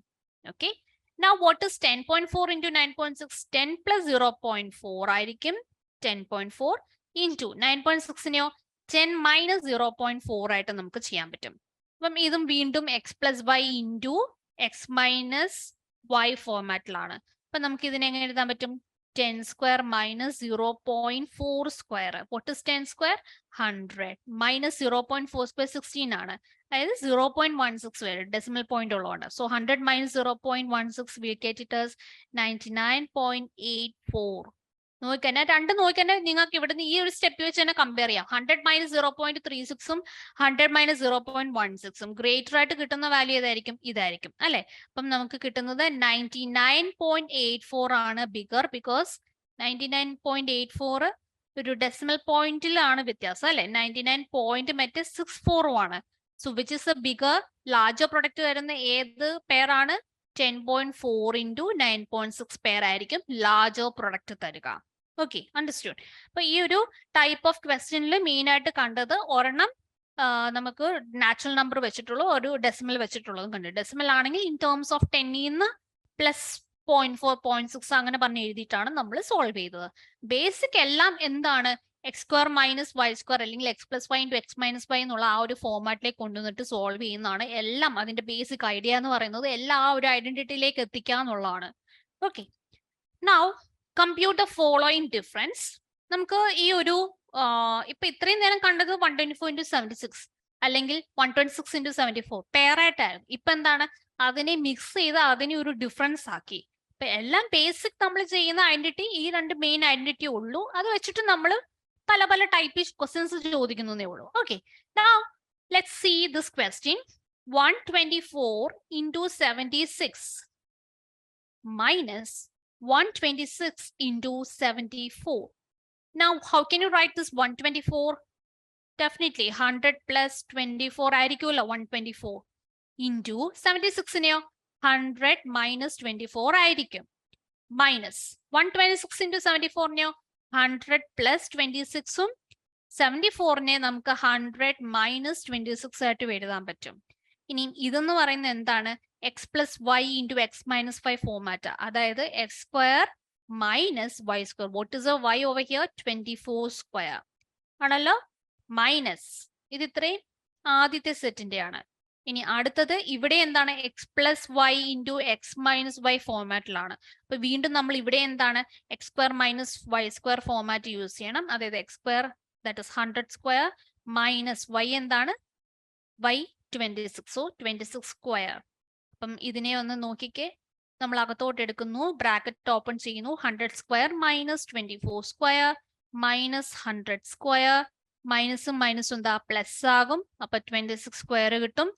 Okay, now what is 10.4 into 9.6? 10 plus 0.4 ആയിരിക്കും 10.4 into 9.6നെയോ 10 minus 0.4 ആയിട്ട് നമുക്ക് ചെയ്യാൻ പറ്റും. അപ്പം ഇതും വീണ്ടും x plus y into x minus y ഫോർമാറ്റിലാണ്. അപ്പൊ നമുക്ക് ഇതിനെ എങ്ങനെ എഴുതാൻ പറ്റും? 10 square minus 0.4 square. What is 10 square? 100 minus 0.4 square 16 ആണ്, അതായത് 0.16 വരെ ഡെസിമൽ പോയിന്റ് ഉള്ളതുകൊണ്ട്. So 100 minus 0.16 will get it as 99.84. നോക്കിന്നെ രണ്ട് നോക്കിന്നെ നിങ്ങൾക്ക് ഇവിടുന്ന് ഈ ഒരു സ്റ്റെപ്പ് വെച്ച് തന്നെ കമ്പയർ ചെയ്യാം. 100 മൈനസ് 0.36ഉം 100 മൈനസ് 0.16ഉം ഗ്രേറ്റർ ആയിട്ട് കിട്ടുന്ന വാല്യൂ ഏതായിരിക്കും? ഇതായിരിക്കും അല്ലെ. അപ്പം നമുക്ക് കിട്ടുന്നത് 99.84 ആണ് ബിഗർ, ബിക്കോസ് 99.84 ഒരു ഡെസിമൽ പോയിന്റിലാണ് വ്യത്യാസം അല്ലെ. 99.64 ആണ്. So which is A bigger larger product വരുന്ന ഏത് പെയർ ആണ്? 10.4 into 9.6 പെയർ ആയിരിക്കും ലാർജർ പ്രൊഡക്റ്റ് തരിക. Okay, understood. അപ്പൊ ഈ ഒരു ടൈപ്പ് ഓഫ് ക്വസ്റ്റ്യനിൽ മെയിൻ ആയിട്ട് കണ്ടത് ഒരെണ്ണം നമുക്ക് നാച്ചുറൽ നമ്പർ വെച്ചിട്ടുള്ള ഒരു ഡെസിമൽ വെച്ചിട്ടുള്ളതും കണ്ടു. ഡെസിമൽ ആണെങ്കിൽ ഇൻ ടേംസ് ഓഫ് 10 പ്ലസ് 0.4 0.6 അങ്ങനെ പറഞ്ഞ് എഴുതിയിട്ടാണ് നമ്മൾ സോൾവ് ചെയ്തത്. ബേസിക് എല്ലാം എന്താണ്? X square minus y square അല്ലെങ്കിൽ x plus y into x minus y എന്നുള്ള ആ ഒരു ഫോർമാറ്റിലേക്ക് കൊണ്ടുവന്നിട്ട് സോൾവ് ചെയ്യുന്നതാണ്. എല്ലാം അതിന്റെ ബേസിക് ഐഡിയ എന്ന് പറയുന്നത് എല്ലാം ആ ഒരു ഐഡന്റിറ്റിയിലേക്ക് എത്തിക്കുക എന്നുള്ളതാണ്. Okay, now compute the following difference. നമുക്ക് ഈ ഒരു ഇപ്പൊ ഇത്രയും നേരം കണ്ടത് 124 into 76 അല്ലെങ്കിൽ 126 into 74 പെയർ ആയിട്ടായിരുന്നു. ഇപ്പൊ എന്താണ്? അതിനെ മിക്സ് ചെയ്ത് അതിനെ ഒരു ഡിഫറൻസ് ആക്കി. ഇപ്പൊ എല്ലാം ബേസിക് നമ്മൾ ചെയ്യുന്ന ഐഡന്റിറ്റി ഈ രണ്ട് മെയിൻ ഐഡന്റിറ്റി ഉള്ളൂ. അത് വെച്ചിട്ട് നമ്മൾ പല പല ടൈപ്പ് ക്വസ്റ്റ്യൻസ് ചോദിക്കുന്നേ ഉള്ളൂ. Okay, now let's see this question. 124 into 76 minus 126 into 74. Now, how can you write this 124? Definitely 100 plus 24 ആയിരിക്കുമല്ലോ 124 into 76നെയോ 100 minus 24 ആയിരിക്കും. മൈനസ് 126 into 74നെയോ 100 plus 26ഉം 74നെ നമുക്ക് 100 minus 26 ആയിട്ട് എഴുതാൻ പറ്റും. ഇനി ഇതെന്ന് പറയുന്നത് എന്താണ്? X plus y into x minus y format, അതായത് x square minus y square. What is a y over here? 24 square ആണല്ലോ. മൈനസ് ഇത് ഇത്രയും ആദ്യത്തെ സെറ്റിന്റെ ആണ്. ഇനി അടുത്തത് ഇവിടെ എന്താണ്? X plus y into x minus y ഫോർമാറ്റിലാണ്. അപ്പൊ വീണ്ടും നമ്മൾ ഇവിടെ എന്താണ്? X square minus y square format use ചെയ്യണം. അതായത് x square that is 100 square minus y എന്താണ്? Y 26, so 26 square. അപ്പം ഇതിനെ ഒന്ന് നോക്കിക്കേ, നമ്മൾ അകത്തോട്ട് എടുക്കുന്നു, ബ്രാക്കറ്റ് ഓപ്പൺ ചെയ്യുന്നു. 100 square minus 24 square minus 100 square. മൈനസും മൈനസും എന്താ? പ്ലസ് ആകും. അപ്പൊ 26 സ്ക്വയർ കിട്ടും.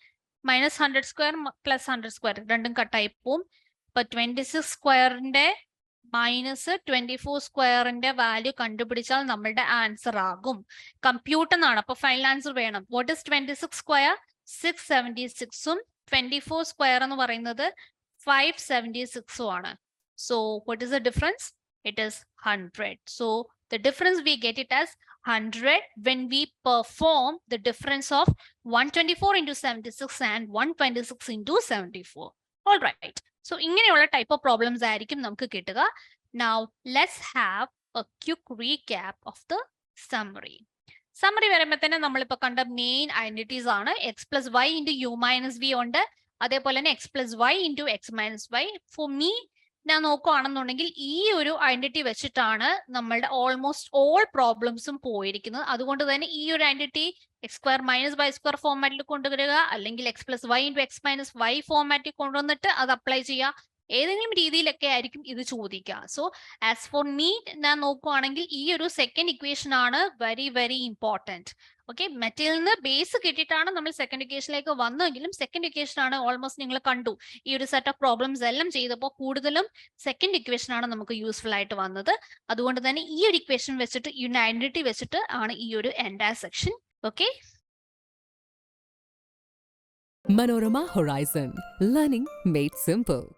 മൈനസ് 100 സ്ക്വയർ പ്ലസ് 100 സ്ക്വയർ രണ്ടും കട്ടായി പോവും. അപ്പൊ 26 സ്ക്വയറിന്റെ മൈനസ് 24 സ്ക്വയറിന്റെ വാല്യൂ കണ്ടുപിടിച്ചാൽ നമ്മളുടെ ആൻസർ ആകും. കമ്പ്യൂട്ടർ എന്നാണ്, അപ്പൊ ഫൈനൽ ആൻസർ വേണം. What is 26 square? 676ഉം 24 സ്ക്വയർ എന്ന് പറയുന്നത് 576ഉം ആണ്. So what is the difference? It is 100. So the difference we get it as 100 when we perform the difference of 124 into 76 and 126 into 74. All right. So ഇങ്ങനെയുള്ള type of problems ആയിരിക്കും നമുക്ക് കിട്ടുക. Now let's have a quick recap of the summary. Summary വരുമ്പോൾ തന്നെ നമ്മളിപ്പോ കണ്ട main identities ആണ്. X plus y into u minus v ഉണ്ട്. അതേപോലെ തന്നെ x plus y into x minus y. For me ഞാൻ നോക്കുകയാണെന്നുണ്ടെങ്കിൽ ഈ ഒരു ഐഡന്റിറ്റി വെച്ചിട്ടാണ് നമ്മളുടെ ഓൾമോസ്റ്റ് ഓൾ പ്രോബ്ലംസും പോയിരിക്കുന്നത്. അതുകൊണ്ട് തന്നെ ഈ ഒരു identity x square minus y square ഫോർമാറ്റിൽ കൊണ്ടുവരിക, അല്ലെങ്കിൽ x plus y into x minus y ഫോർമാറ്റിൽ കൊണ്ടുവന്നിട്ട് അത് അപ്ലൈ ചെയ്യുക. ഏതെങ്കിലും രീതിയിലൊക്കെ ആയിരിക്കും ഇത് ചോദിക്കുക. സോ ആസ് ഫോർ നീറ്റ് ഞാൻ നോക്കുവാണെങ്കിൽ ഈ ഒരു സെക്കൻഡ് ഇക്വേഷൻ ആണ് വെരി വെരി ഇമ്പോർട്ടൻറ്റ്. ഓക്കെ, മെറ്റയിൽ നിന്ന് ബേസ് കിട്ടിയിട്ടാണ് നമ്മൾ സെക്കൻഡ് ഇക്വേഷനിലേക്ക് വന്നെങ്കിലും സെക്കൻഡ് ഇക്വേഷൻ ആണ് ഓൾമോസ്റ്റ് നിങ്ങൾ കണ്ടു ഈ ഒരു സെറ്റ് ഓഫ് പ്രോബ്ലംസ് എല്ലാം ചെയ്തപ്പോൾ കൂടുതലും സെക്കൻഡ് ഇക്വേഷൻ ആണ് നമുക്ക് യൂസ്ഫുൾ ആയിട്ട് വന്നത്. അതുകൊണ്ട് തന്നെ ഈ ഒരു ഇക്വേഷൻ വെച്ചിട്ട് ഈ ഒരു ഐഡന്റിറ്റി വെച്ചിട്ട് ആണ് ഈ ഒരു entire section. Okay, Manorama Horizon. Learning made simple.